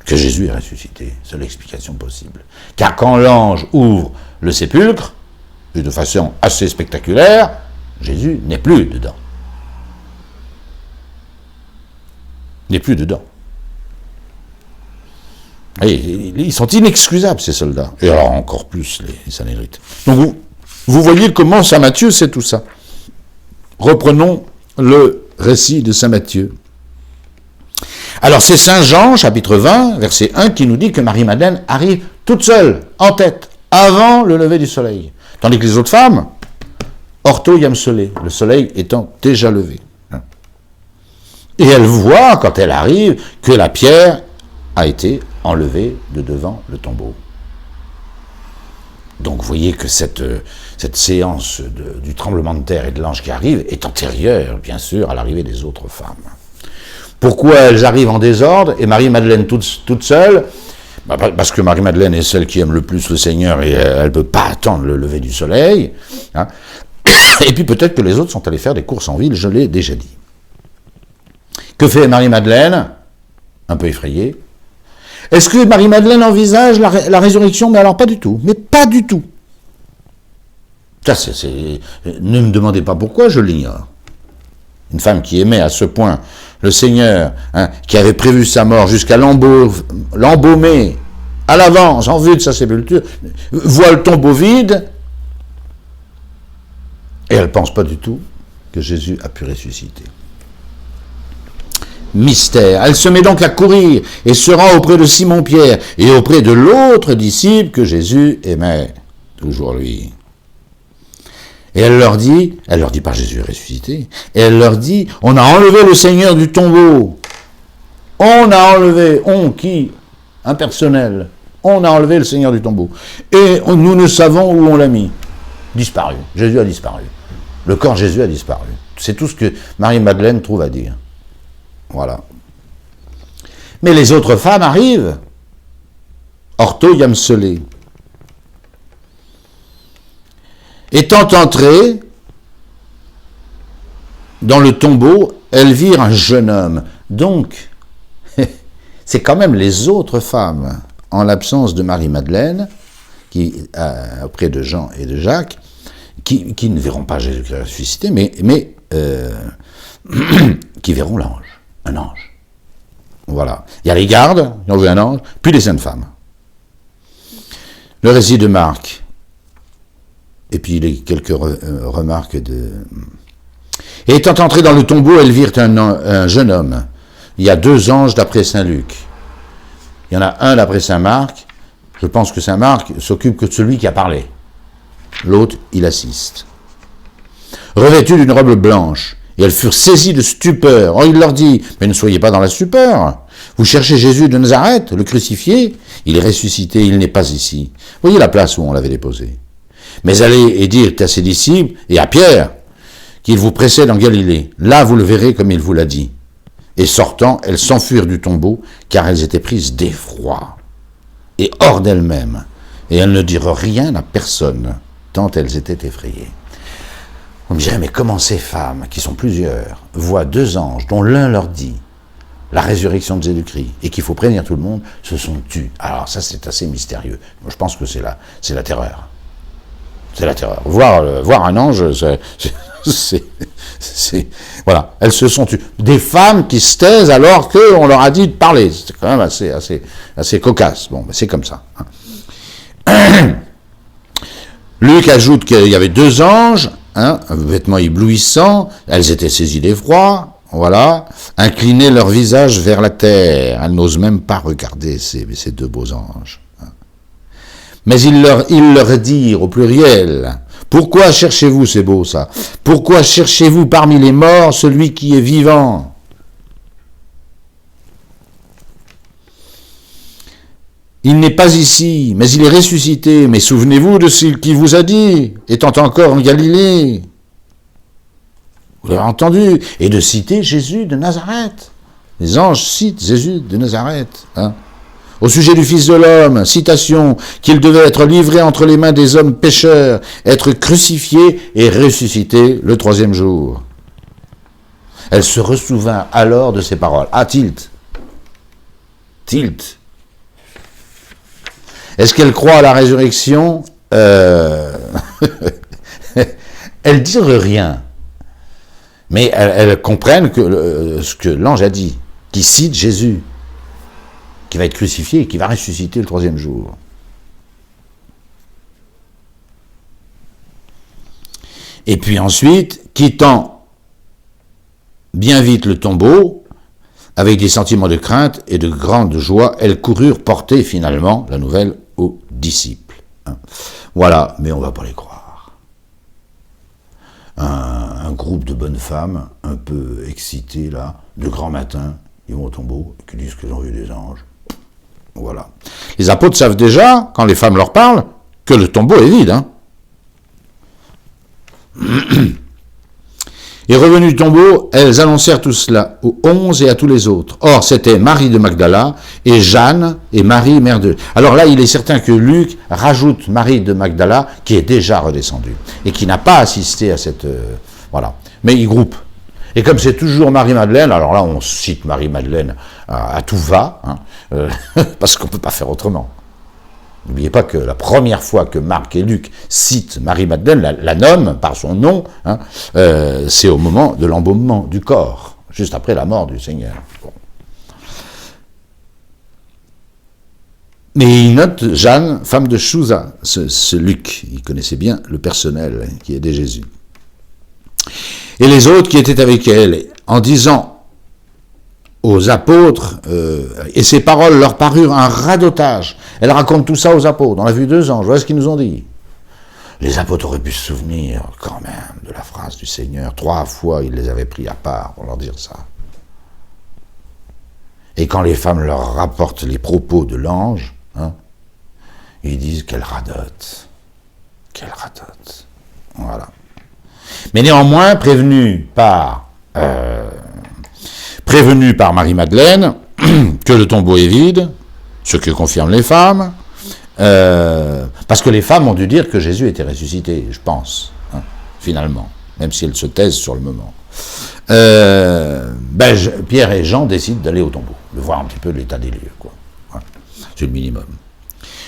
Que Jésus est ressuscité, c'est l'explication possible. Car quand l'ange ouvre le sépulcre, de façon assez spectaculaire, Jésus n'est plus dedans. N'est plus dedans. Et ils sont inexcusables, ces soldats. Et alors encore plus les Sanhédrites. Donc vous voyez comment Saint Matthieu sait tout ça. Reprenons le récit de Saint Matthieu. Alors c'est Saint Jean, chapitre 20, verset 1, qui nous dit que Marie-Madeleine arrive toute seule, en tête, avant le lever du soleil. Tandis que les autres femmes, ortho iam sole, le soleil étant déjà levé. Et elle voit, quand elle arrive, que la pierre a été enlevée de devant le tombeau. Donc vous voyez que cette séance du tremblement de terre et de l'ange qui arrive est antérieure, bien sûr, à l'arrivée des autres femmes. Pourquoi elles arrivent en désordre et Marie-Madeleine toute seule? Parce que Marie-Madeleine est celle qui aime le plus le Seigneur et elle ne peut pas attendre le lever du soleil. Et puis peut-être que les autres sont allés faire des courses en ville, je l'ai déjà dit. Que fait Marie-Madeleine? Un peu effrayée. Est-ce que Marie-Madeleine envisage la résurrection? Mais alors pas du tout. Mais pas du tout. Ça, ne me demandez pas pourquoi, je l'ignore. Une femme qui aimait à ce point le Seigneur, qui avait prévu sa mort jusqu'à l'embaumer à l'avance, en vue de sa sépulture, voit le tombeau vide, et elle ne pense pas du tout que Jésus a pu ressusciter. Mystère. Elle se met donc à courir et se rend auprès de Simon-Pierre et auprès de l'autre disciple que Jésus aimait, toujours lui. Et elle leur dit pas Jésus est ressuscité, et elle leur dit, on a enlevé le Seigneur du tombeau. On a enlevé, qui? Impersonnel. On a enlevé le Seigneur du tombeau. Et nous ne savons où on l'a mis. Disparu. Jésus a disparu. Le corps de Jésus a disparu. C'est tout ce que Marie-Madeleine trouve à dire. Voilà. Mais les autres femmes arrivent. Ortho Yamselé. Étant entrées dans le tombeau, elles virent un jeune homme. Donc, c'est quand même les autres femmes, en l'absence de Marie-Madeleine, auprès de Jean et de Jacques, qui ne verront pas Jésus ressuscité, mais qui verront l'ange. Un ange. Voilà. Il y a les gardes, qui ont vu un ange, puis les saintes femmes. Le récit de Marc, et puis les quelques remarques de... Et étant entrées dans le tombeau, elles virent un jeune homme. Il y a 2 anges d'après saint Luc. Il y en a un d'après saint Marc. Je pense que saint Marc s'occupe que de celui qui a parlé. L'autre, il assiste. Revêtu d'une robe blanche, et elles furent saisies de stupeur. Oh, il leur dit, mais ne soyez pas dans la stupeur. Vous cherchez Jésus de Nazareth, le crucifié. Il est ressuscité, il n'est pas ici. Voyez la place où on l'avait déposé. Mais allez et dites à ses disciples et à Pierre qu'il vous précède en Galilée. Là, vous le verrez comme il vous l'a dit. Et sortant, elles s'enfuirent du tombeau, car elles étaient prises d'effroi et hors d'elles-mêmes. Et elles ne dirent rien à personne, tant elles étaient effrayées. On me dirait, mais comment ces femmes, qui sont plusieurs, voient 2 anges, dont l'un leur dit la résurrection de Jésus-Christ, et qu'il faut prévenir tout le monde, se sont tus. Alors ça, c'est assez mystérieux. Moi, je pense que c'est la terreur. C'est la terreur. Voir un ange, voilà, elles se sont tues. Des femmes qui se taisent alors qu'on leur a dit de parler. C'est quand même assez cocasse. Bon, c'est comme ça. Luc ajoute qu'il y avait 2 anges, vêtements éblouissants, elles étaient saisies d'effroi, voilà, inclinaient leur visage vers la terre. Elles n'osent même pas regarder ces 2 beaux anges. Mais ils leur dirent au pluriel, pourquoi cherchez-vous, c'est beau ça, pourquoi cherchez-vous parmi les morts celui qui est vivant? Il n'est pas ici, mais il est ressuscité. Mais souvenez-vous de ce qu'il vous a dit, étant encore en Galilée. Vous l'avez entendu. Et de citer Jésus de Nazareth. Les anges citent Jésus de Nazareth. Au sujet du Fils de l'homme, citation, qu'il devait être livré entre les mains des hommes pécheurs, être crucifié et ressuscité le 3e jour. Elle se ressouvint alors de ces paroles. Ah, tilt. Est-ce qu'elle croit à la résurrection? Elles disent rien. Mais elles comprennent ce que l'ange a dit, qui cite Jésus, qui va être crucifié et qui va ressusciter le 3e jour. Et puis ensuite, quittant bien vite le tombeau, avec des sentiments de crainte et de grande joie, elles coururent porter finalement la nouvelle aux disciples. Voilà, mais on ne va pas les croire. Un groupe de bonnes femmes, un peu excitées là, de grand matin, ils vont au tombeau, qui disent qu'ils ont vu des anges. Voilà. Les apôtres savent déjà, quand les femmes leur parlent, que le tombeau est vide. Et revenues du tombeau, elles annoncèrent tout cela aux 11 et à tous les autres. Or, c'était Marie de Magdala et Jeanne et Marie, mère de... Alors là, il est certain que Luc rajoute Marie de Magdala, qui est déjà redescendue, et qui n'a pas assisté à cette... voilà. Mais il groupe. Et comme c'est toujours Marie-Madeleine, alors là, on cite Marie-Madeleine à tout va, parce qu'on ne peut pas faire autrement. N'oubliez pas que la première fois que Marc et Luc citent Marie-Madeleine, la nomment par son nom, c'est au moment de l'embaumement du corps, juste après la mort du Seigneur. Bon. Mais il note Jeanne, femme de Chouza, ce Luc, il connaissait bien le personnel qui aidait Jésus. Et les autres qui étaient avec elle, en disant aux apôtres, et ces paroles leur parurent un radotage. Elle raconte tout ça aux apôtres. On a vu 2 anges, voilà ce qu'ils nous ont dit. Les apôtres auraient pu se souvenir quand même de la phrase du Seigneur. 3 fois, il les avait pris à part pour leur dire ça. Et quand les femmes leur rapportent les propos de l'ange, ils disent qu'elle radote. Qu'elle radote. Voilà. Mais néanmoins, prévenu par Marie-Madeleine que le tombeau est vide, ce que confirment les femmes, parce que les femmes ont dû dire que Jésus était ressuscité, je pense, finalement, même si elles se taisent sur le moment. Pierre et Jean décident d'aller au tombeau, de voir un petit peu l'état des lieux, quoi. Voilà. C'est le minimum.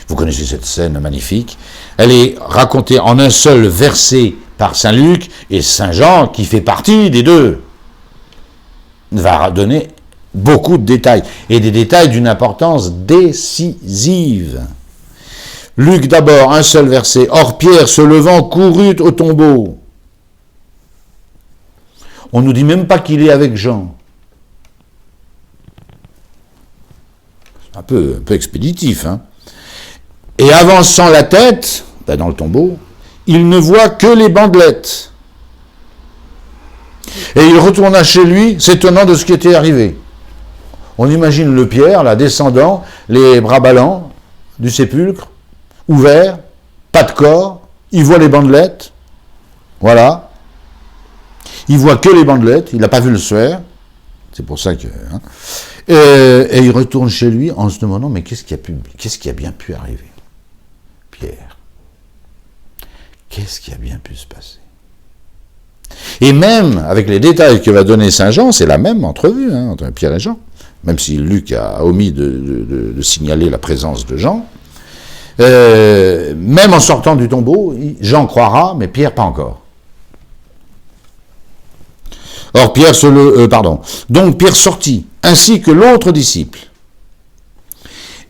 Vous connaissez cette scène magnifique. Elle est racontée en un seul verset par Saint Luc, et Saint Jean, qui fait partie des deux, va donner beaucoup de détails, et des détails d'une importance décisive. Luc d'abord, un seul verset. « Or Pierre, se levant, courut au tombeau. » On ne nous dit même pas qu'il est avec Jean. C'est un peu expéditif, hein. Et avançant la tête, dans le tombeau, il ne voit que les bandelettes. Et il retourna chez lui, s'étonnant de ce qui était arrivé. On imagine le Pierre, là, descendant, les bras ballants du sépulcre, ouvert, pas de corps, il voit les bandelettes, voilà. Il voit que les bandelettes, il n'a pas vu le suaire, c'est pour ça que... Et il retourne chez lui en se demandant, mais qu'est-ce qui a bien pu arriver? Pierre, qu'est-ce qui a bien pu se passer? Et même, avec les détails que va donner Saint Jean, c'est la même entrevue, entre Pierre et Jean, même si Luc a omis de signaler la présence de Jean. Même en sortant du tombeau, Jean croira, mais Pierre pas encore. Or Pierre donc Pierre sortit, ainsi que l'autre disciple,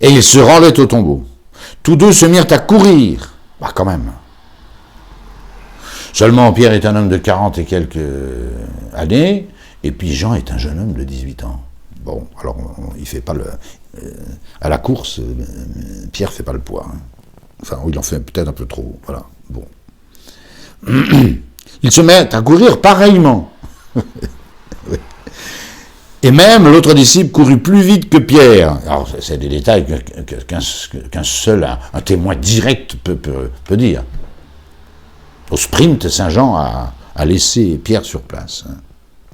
et ils se rendaient au tombeau. Tous deux se mirent à courir. Quand même. Seulement Pierre est un homme de 40 et quelques années, et puis Jean est un jeune homme de 18 ans. Bon, alors il fait pas à la course, Pierre fait pas le poids. Enfin, il en fait peut-être un peu trop. Voilà. Bon. Ils se mettent à courir pareillement. Et même l'autre disciple courut plus vite que Pierre. Alors, c'est des détails qu'un seul, un témoin direct peut dire. Au sprint, Saint Jean a laissé Pierre sur place.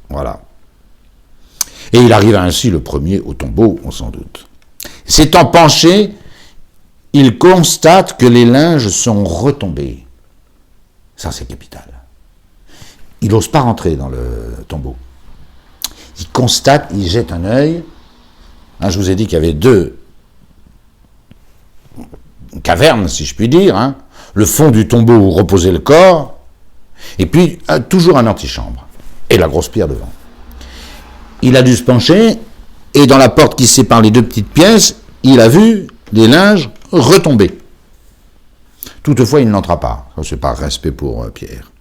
Voilà. Et il arriva ainsi le premier au tombeau, on s'en doute. S'étant penché, il constate que les linges sont retombés. Ça, c'est capital. Il n'ose pas rentrer dans le tombeau. Il constate, il jette un œil. Je vous ai dit qu'il y avait 2 cavernes, si je puis dire. Le fond du tombeau où reposait le corps, et puis toujours un antichambre, et la grosse pierre devant. Il a dû se pencher, et dans la porte qui sépare les 2 petites pièces, il a vu les linges retomber. Toutefois, il n'entra pas. Ça, c'est par respect pour Pierre.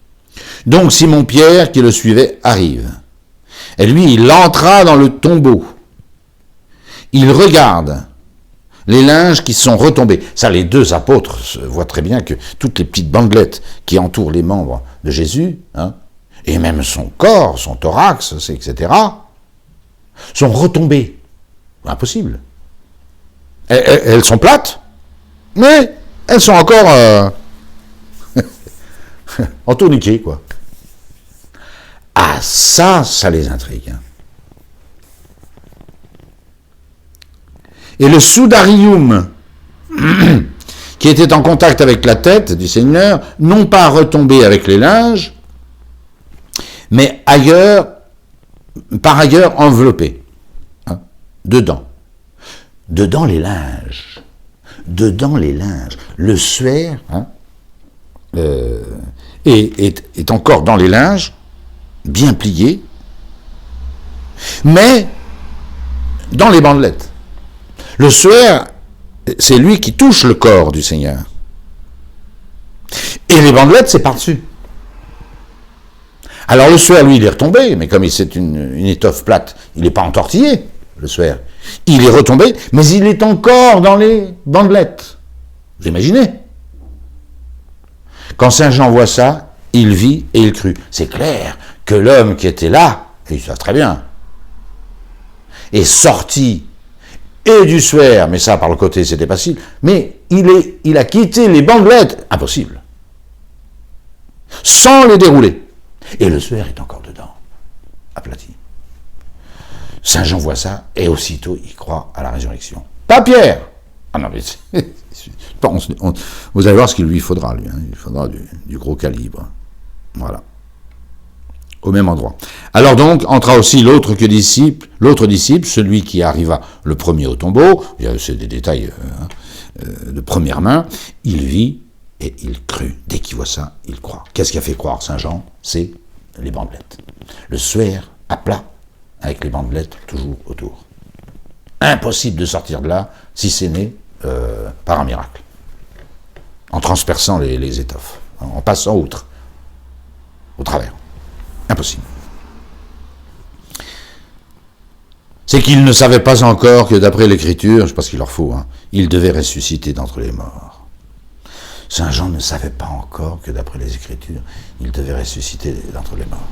Donc Simon-Pierre, qui le suivait, arrive. Et lui, il entra dans le tombeau. Il regarde les linges qui sont retombés. Ça, les 2 apôtres voient très bien que toutes les petites bandelettes qui entourent les membres de Jésus, et même son corps, son thorax, etc., sont retombées. Impossible. Elles sont plates, mais elles sont encore entourniquées, quoi. Ah, ça les intrigue. Et le soudarium, qui était en contact avec la tête du Seigneur, non pas retombé avec les linges, mais par ailleurs enveloppé. Dedans. Dedans les linges. Le suaire est encore dans les linges, bien plié, mais dans les bandelettes. Le suaire c'est lui qui touche le corps du Seigneur. Et les bandelettes, c'est par-dessus. Alors le suaire, lui, il est retombé, mais comme c'est une étoffe plate, il n'est pas entortillé, le suaire. Il est retombé, mais il est encore dans les bandelettes. Vous imaginez? Quand Saint Jean voit ça, il vit et il crut. C'est clair que l'homme qui était là, et il savent très bien, est sorti et du suaire, mais ça par le côté c'était facile, mais il a quitté les bandelettes, impossible, sans les dérouler. Et le suaire est encore dedans, aplati. Saint Jean voit ça, et aussitôt il croit à la résurrection. Pas Pierre. Ah non, mais vous allez voir ce qu'il lui faudra, lui. Hein. Il faudra du gros calibre. Voilà. Au même endroit. Alors donc, entra aussi l'autre disciple, celui qui arriva le premier au tombeau, c'est des détails de première main, il vit et il crut. Dès qu'il voit ça, il croit. Qu'est-ce qui a fait croire Saint Jean? C'est les bandelettes. Le suaire à plat, avec les bandelettes toujours autour. Impossible de sortir de là, si c'est né par un miracle. En transperçant les étoffes, en passant outre, au travers. Impossible. C'est qu'ils ne savaient pas encore que d'après l'Écriture, je ne sais pas ce qu'il leur faut, il devait ressusciter d'entre les morts. Saint Jean ne savait pas encore que d'après les Écritures, il devait ressusciter d'entre les morts.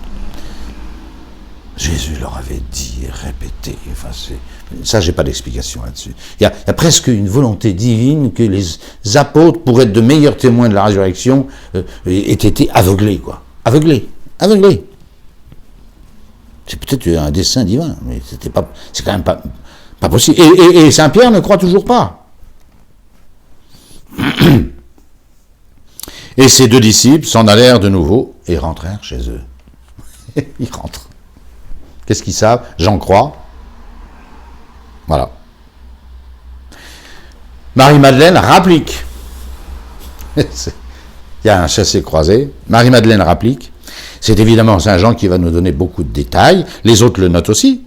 Jésus leur avait dit et répété. Enfin, ça, j'ai pas d'explication là-dessus. Il y a presque une volonté divine que les apôtres, pour être de meilleurs témoins de la résurrection, aient été aveuglés, quoi. Aveuglés. C'est peut-être un dessein divin, mais c'est quand même pas possible. Et Saint Pierre ne croit toujours pas. Et ces deux disciples s'en allèrent de nouveau et rentrèrent chez eux. Ils rentrent. Qu'est-ce qu'ils savent? J'en crois. Voilà. Marie-Madeleine rapplique. Il y a un chassé-croisé. Marie-Madeleine rapplique. C'est évidemment Saint Jean qui va nous donner beaucoup de détails. Les autres le notent aussi.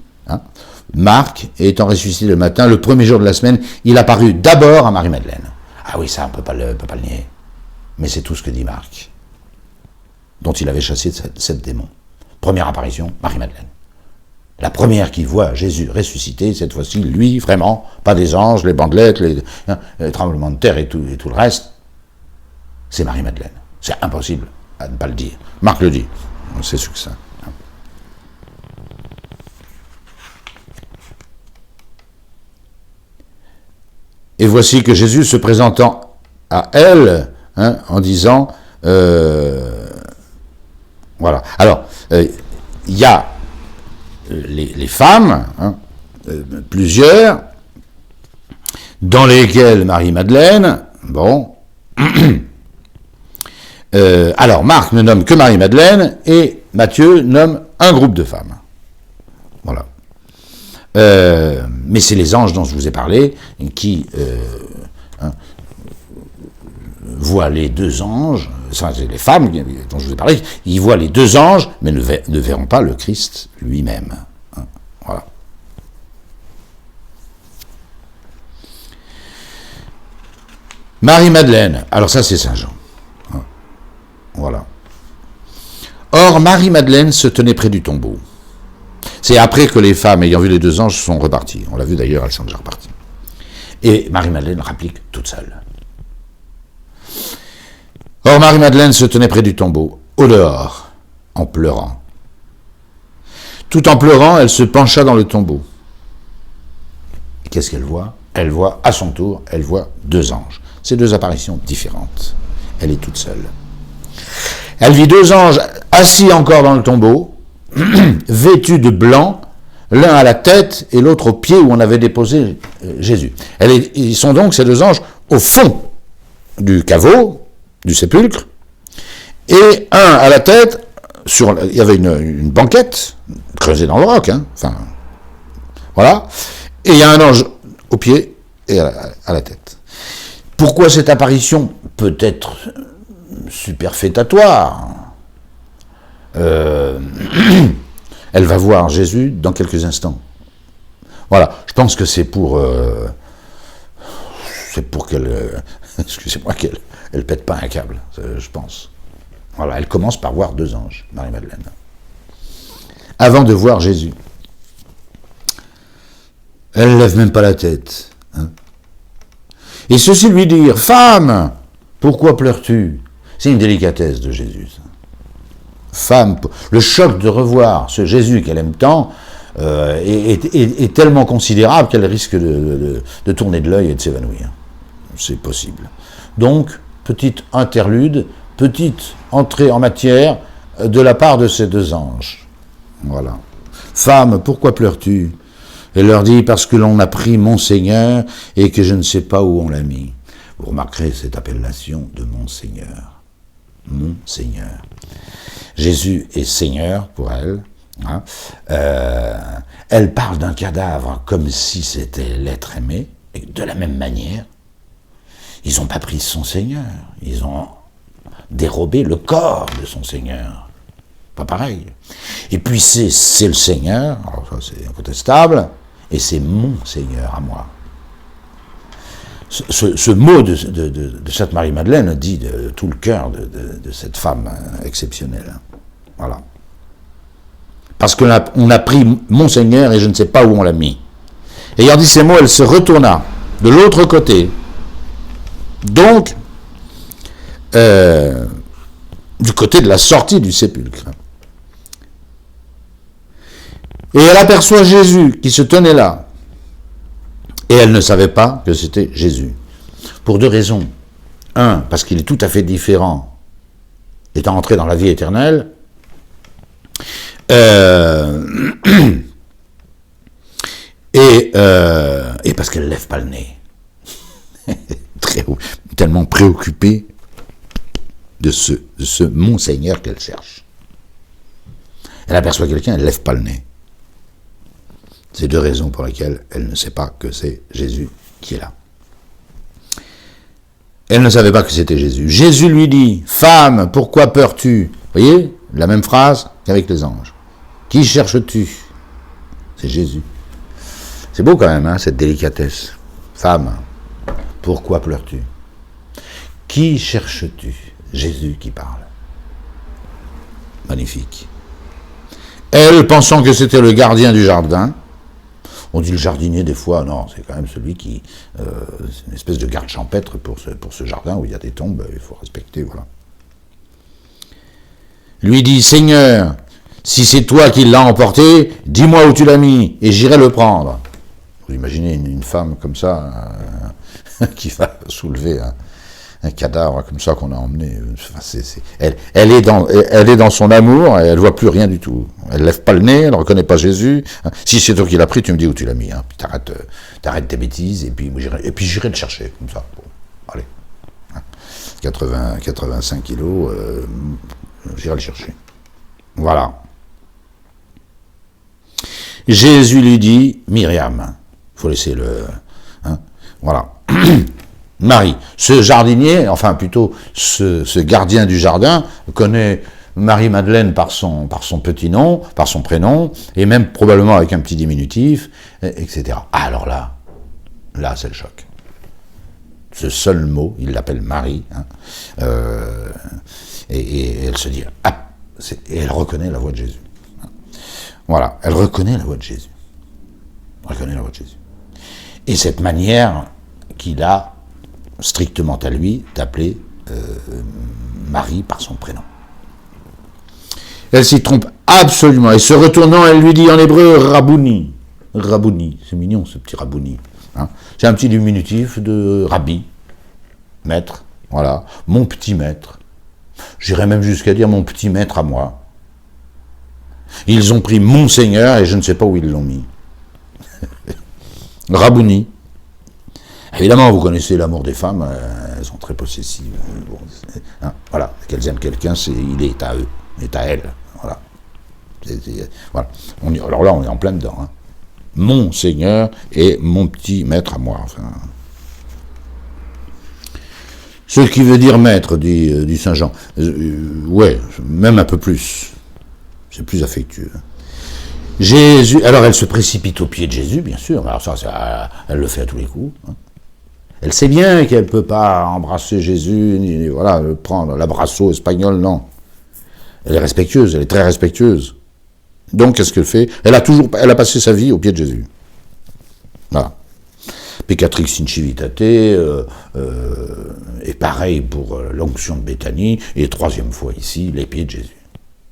Marc, étant ressuscité le matin, le premier jour de la semaine, il apparut d'abord à Marie-Madeleine. Ah oui, ça, on ne peut pas le nier. Mais c'est tout ce que dit Marc, dont il avait chassé 7 démons. Première apparition, Marie-Madeleine. La première qui voit Jésus ressuscité, cette fois-ci, lui, vraiment, pas des anges, les bandelettes, les tremblements de terre et tout le reste, c'est Marie-Madeleine. C'est impossible à ne pas le dire. Marc le dit. C'est succinct. Et voici que Jésus se présentant à elle, en disant, voilà. Alors, il y a les femmes, plusieurs, dans lesquelles Marie-Madeleine, alors Marc ne nomme que Marie-Madeleine et Matthieu nomme un groupe de femmes. Voilà. Mais c'est les anges dont je vous ai parlé qui voient les deux anges, enfin c'est les femmes dont je vous ai parlé, ils voient les deux anges, mais ne verront pas le Christ lui-même. Voilà. Marie-Madeleine, alors ça c'est Saint Jean. Voilà. Or, Marie-Madeleine se tenait près du tombeau. C'est après que les femmes, ayant vu les deux anges, sont reparties. On l'a vu d'ailleurs, elles sont déjà reparties. Et Marie-Madeleine rapplique toute seule. Or, Marie-Madeleine se tenait près du tombeau, au dehors, en pleurant. Tout en pleurant, elle se pencha dans le tombeau. Et qu'est-ce qu'elle voit? Elle voit, à son tour, elle voit deux anges. C'est deux apparitions différentes. Elle est toute seule. Elle vit deux anges assis encore dans le tombeau, vêtus de blanc, l'un à la tête et l'autre au pied où on avait déposé Jésus. Ils sont donc, ces deux anges, au fond du caveau, du sépulcre, et un à la tête, il y avait une banquette, creusée dans le roc, voilà, et il y a un ange au pied et à la tête. Pourquoi cette apparition peut être superfétatoire? Elle va voir Jésus dans quelques instants. Voilà, je pense que c'est pour c'est pour qu'elle, excusez-moi, qu'elle pète pas un câble, je pense. Voilà, elle commence par voir 2 anges, Marie-Madeleine, avant de voir Jésus. Elle ne lève même pas la tête. Hein. Et ceux-ci lui dirent, « Femme, pourquoi pleures-tu » C'est une délicatesse de Jésus. Ça. Femme, le choc de revoir ce Jésus qu'elle aime tant est tellement considérable qu'elle risque de tourner de l'œil et de s'évanouir. C'est possible. Donc, petite interlude, petite entrée en matière de la part de ces 2 anges. Voilà. Femme, pourquoi pleures-tu ? Elle leur dit, parce que l'on a pris mon Seigneur et que je ne sais pas où on l'a mis. Vous remarquerez cette appellation de mon Seigneur. Mon Seigneur. Jésus est Seigneur pour elle. Hein. Elle parle d'un cadavre comme si c'était l'être aimé. Et de la même manière, ils n'ont pas pris son Seigneur. Ils ont dérobé le corps de son Seigneur. Pas pareil. Et puis c'est le Seigneur, alors ça c'est incontestable, et c'est mon Seigneur à moi. Ce mot de Sainte Marie-Madeleine dit de tout le cœur de cette femme exceptionnelle. Voilà. Parce qu'on a pris mon Seigneur et je ne sais pas où on l'a mis. Ayant dit ces mots, elle se retourna de l'autre côté. Donc, du côté de la sortie du sépulcre. Et elle aperçoit Jésus qui se tenait là. Et elle ne savait pas que c'était Jésus. Pour 2 raisons. 1, parce qu'il est tout à fait différent, étant entré dans la vie éternelle. Et parce qu'elle ne lève pas le nez. Tellement préoccupée de ce Monseigneur qu'elle cherche. Elle aperçoit quelqu'un, elle ne lève pas le nez. C'est 2 raisons pour lesquelles elle ne sait pas que c'est Jésus qui est là. Elle ne savait pas que c'était Jésus. Jésus lui dit, « Femme, pourquoi pleures-tu » Vous voyez, la même phrase qu'avec les anges. « Qui cherches-tu » C'est Jésus. C'est beau quand même, hein, cette délicatesse. « Femme, pourquoi pleures-tu » Qui cherches-tu ? Jésus qui parle. Magnifique. Elle, pensant que c'était le gardien du jardin, on dit le jardinier des fois, non, c'est quand même celui qui... c'est une espèce de garde champêtre pour ce jardin où il y a des tombes, il faut respecter, voilà. Lui dit, « Seigneur, si c'est toi qui l'as emporté, dis-moi où tu l'as mis, et j'irai le prendre. » Vous imaginez une femme comme ça, qui va soulever un cadavre comme ça qu'on a emmené. Enfin, elle est dans son amour, et elle voit plus rien du tout. Elle lève pas le nez, elle ne reconnaît pas Jésus. Si c'est toi qui l'as pris, tu me dis où tu l'as mis. Hein. Puis t'arrêtes tes bêtises, et puis j'irai le chercher, comme ça. Bon, allez. 85 kilos, j'irai le chercher. Voilà. Jésus lui dit, Myriam, il faut laisser le... Hein, voilà. Marie, ce jardinier, enfin plutôt ce gardien du jardin, connaît Marie-Madeleine par son petit nom, par son prénom, et même probablement avec un petit diminutif, etc. Ah, alors là c'est le choc. Ce seul mot, il l'appelle Marie, hein, et elle se dit, ah, et elle reconnaît la voix de Jésus. Voilà, elle reconnaît la voix de Jésus. Reconnaît la voix de Jésus. Et cette manière qu'il a strictement à lui d'appeler Marie par son prénom. Elle s'y trompe absolument, et se retournant, elle lui dit en hébreu Rabouni. Rabouni, c'est mignon ce petit Rabouni. Hein. C'est un petit diminutif de Rabbi, maître, voilà, mon petit maître. J'irais même jusqu'à dire mon petit maître à moi. Ils ont pris mon Seigneur et je ne sais pas où ils l'ont mis. Rabouni. Évidemment, vous connaissez l'amour des femmes, elles sont très possessives. Bon, hein, voilà, qu'elles aiment quelqu'un, il est à eux, il est à elles. Voilà. Voilà. Alors là, on est en plein dedans. Hein. Mon Seigneur et mon petit maître à moi. Enfin. Ce qui veut dire maître, dit Saint Jean. Ouais, même un peu plus. C'est plus affectueux. Jésus, alors elle se précipite aux pieds de Jésus, bien sûr. Alors ça elle le fait à tous les coups. Hein. Elle sait bien qu'elle ne peut pas embrasser Jésus, ni voilà, le prendre, l'abrasso espagnol, non. Elle est respectueuse, elle est très respectueuse. Donc, qu'est-ce qu'elle fait? Elle a passé sa vie au pied de Jésus. Voilà. Peccatrix in civitate, et pareil pour l'onction de Béthanie, et troisième fois ici, les pieds de Jésus.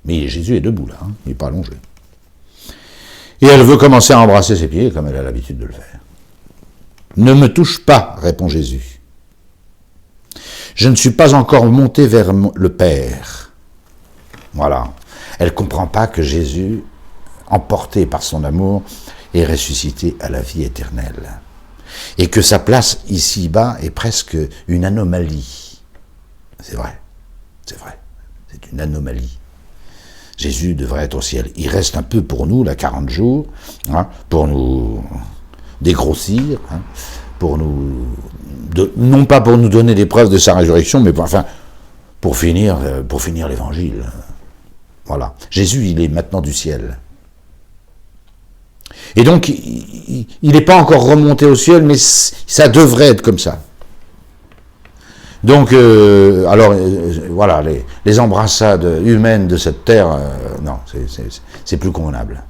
Mais Jésus est debout là, il n'est pas allongé. Et elle veut commencer à embrasser ses pieds, comme elle a l'habitude de le faire. Ne me touche pas, répond Jésus. Je ne suis pas encore monté vers le Père. Voilà. Elle ne comprend pas que Jésus, emporté par son amour, est ressuscité à la vie éternelle. Et que sa place ici-bas est presque une anomalie. C'est vrai, c'est une anomalie. Jésus devrait être au ciel. Il reste un peu pour nous, là, 40 jours, hein, pour nous dégrossir, hein, pour nous, non pas pour nous donner des preuves de sa résurrection, mais pour finir l'évangile. Voilà. Jésus, il est maintenant du ciel. Et donc, il n'est pas encore remonté au ciel, mais ça devrait être comme ça. Donc, voilà, les embrassades humaines de cette terre, non, c'est plus convenable.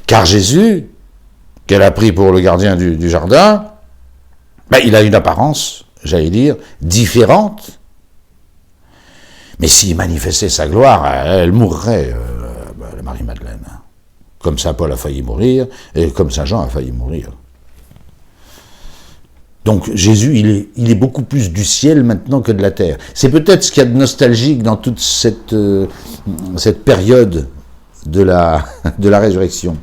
Car Jésus, qu'elle a pris pour le gardien du jardin, il a une apparence, j'allais dire, différente. Mais s'il manifestait sa gloire, elle mourrait, la Marie-Madeleine. Comme Saint Paul a failli mourir, et comme Saint Jean a failli mourir. Donc Jésus, il est beaucoup plus du ciel maintenant que de la terre. C'est peut-être ce qu'il y a de nostalgique dans toute cette période de la résurrection.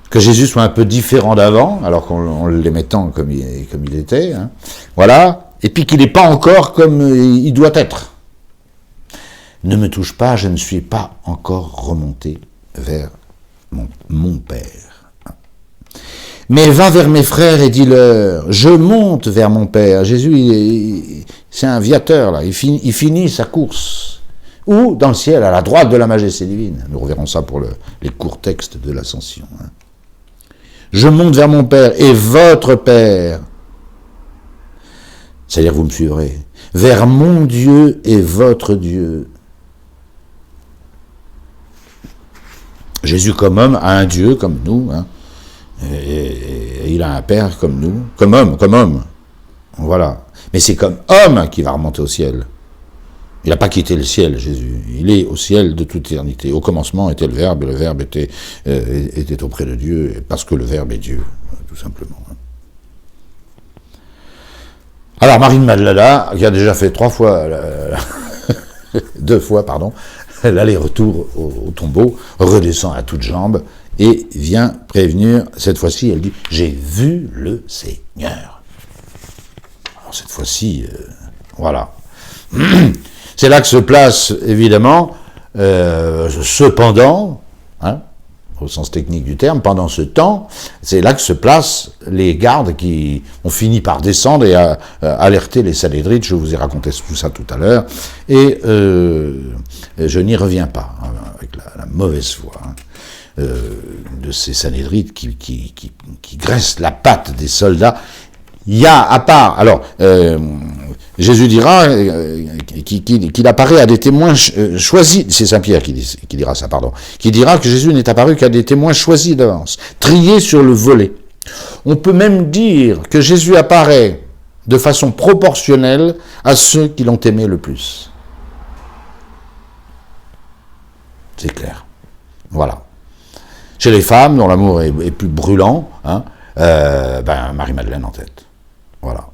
Que Jésus soit un peu différent d'avant, alors qu'on l'aimait tant comme il était. Hein. Voilà. Et puis qu'il n'est pas encore comme il doit être. Ne me touche pas, je ne suis pas encore remonté vers mon Père. Mais va vers mes frères et dis-leur, je monte vers mon Père. Jésus, c'est un viateur, là. Il finit sa course. Ou dans le ciel, à la droite de la majesté divine. Nous reverrons ça pour les courts textes de l'Ascension. Hein. Je monte vers mon Père et votre Père. C'est-à-dire, vous me suivrez. Vers mon Dieu et votre Dieu. Jésus, comme homme, a un Dieu comme nous, hein. Et il a un Père comme nous, comme homme. Voilà. Mais c'est comme homme qu'il va remonter au ciel. Il n'a pas quitté le ciel, Jésus. Il est au ciel de toute éternité. Au commencement était le Verbe, et le Verbe était auprès de Dieu, parce que le Verbe est Dieu, tout simplement. Alors, Marie de Magdala, qui a déjà fait 2 fois, l'aller-retour au tombeau, redescend à toutes jambes, et vient prévenir, cette fois-ci, elle dit « J'ai vu le Seigneur ». Alors cette fois-ci, voilà. C'est là que se place, évidemment, cependant, hein, au sens technique du terme, pendant ce temps, c'est là que se placent les gardes qui ont fini par descendre et alerter les Sanhédrites. Je vous ai raconté tout ça tout à l'heure, et je n'y reviens pas, hein, avec la mauvaise foi, hein. De ces Sanhédrites qui graissent la patte des soldats. Il y a, à part, alors, Jésus dira qu'il apparaît à des témoins choisis, c'est Saint Pierre qui dira ça, qui dira que Jésus n'est apparu qu'à des témoins choisis d'avance, triés sur le volet. On peut même dire que Jésus apparaît de façon proportionnelle à ceux qui l'ont aimé le plus. C'est clair. Voilà. Chez les femmes, dont l'amour est plus brûlant, hein, Marie-Madeleine en tête. Voilà.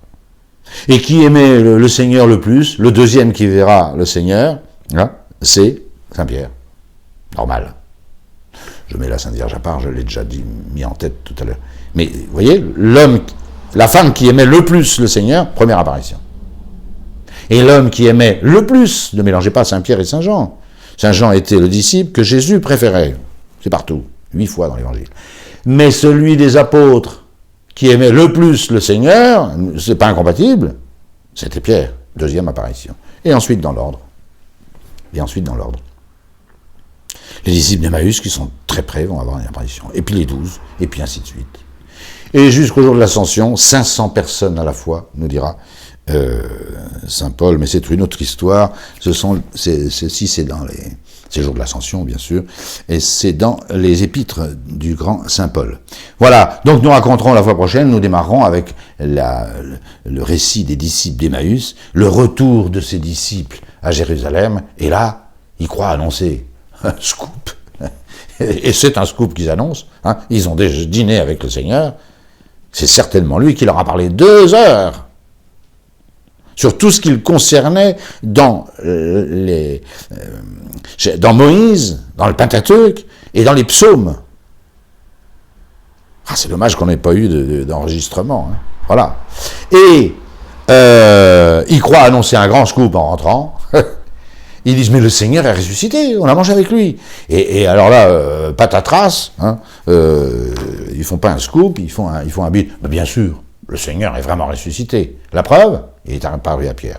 Et qui aimait le Seigneur le plus, le deuxième qui verra le Seigneur, hein, c'est Saint-Pierre. Normal. Je mets la Sainte Vierge à part, je l'ai déjà mis en tête tout à l'heure. Mais, vous voyez, la femme qui aimait le plus le Seigneur, première apparition. Et l'homme qui aimait le plus, ne mélangez pas Saint-Pierre et Saint-Jean. Saint-Jean était le disciple que Jésus préférait. C'est partout, 8 fois dans l'Évangile. Mais celui des apôtres qui aimait le plus le Seigneur, c'est pas incompatible, c'était Pierre, deuxième apparition. Et ensuite dans l'ordre. Les disciples d'Emmaüs, qui sont très près, vont avoir une apparition. Et puis les 12, et puis ainsi de suite. Et jusqu'au jour de l'ascension, 500 personnes à la fois, nous dira saint Paul, mais c'est une autre histoire. Ceci, c'est dans ces jours de l'ascension, bien sûr, et c'est dans les épîtres du grand saint Paul. Voilà, donc nous raconterons la fois prochaine, nous démarrerons avec le récit des disciples d'Emmaüs, le retour de ces disciples à Jérusalem, et là, ils croient annoncer un scoop. Et c'est un scoop qu'ils annoncent, hein. Ils ont déjà dîné avec le Seigneur, c'est certainement lui qui leur a parlé 2 heures sur tout ce qu'il concernait dans Moïse, dans le Pentateuque et dans les psaumes. Ah, c'est dommage qu'on n'ait pas eu d'enregistrement. Hein. Voilà. Et ils croient annoncer un grand scoop en rentrant. Ils disent, mais le Seigneur est ressuscité, on a mangé avec lui. Et alors là, patatras, hein, ils font pas un scoop, ils font un bide. Mais bien sûr, le Seigneur est vraiment ressuscité. La preuve, il est apparu à Pierre.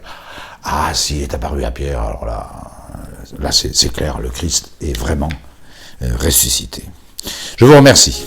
Ah, s'il est apparu à Pierre, alors là c'est clair, le Christ est vraiment ressuscité. Je vous remercie.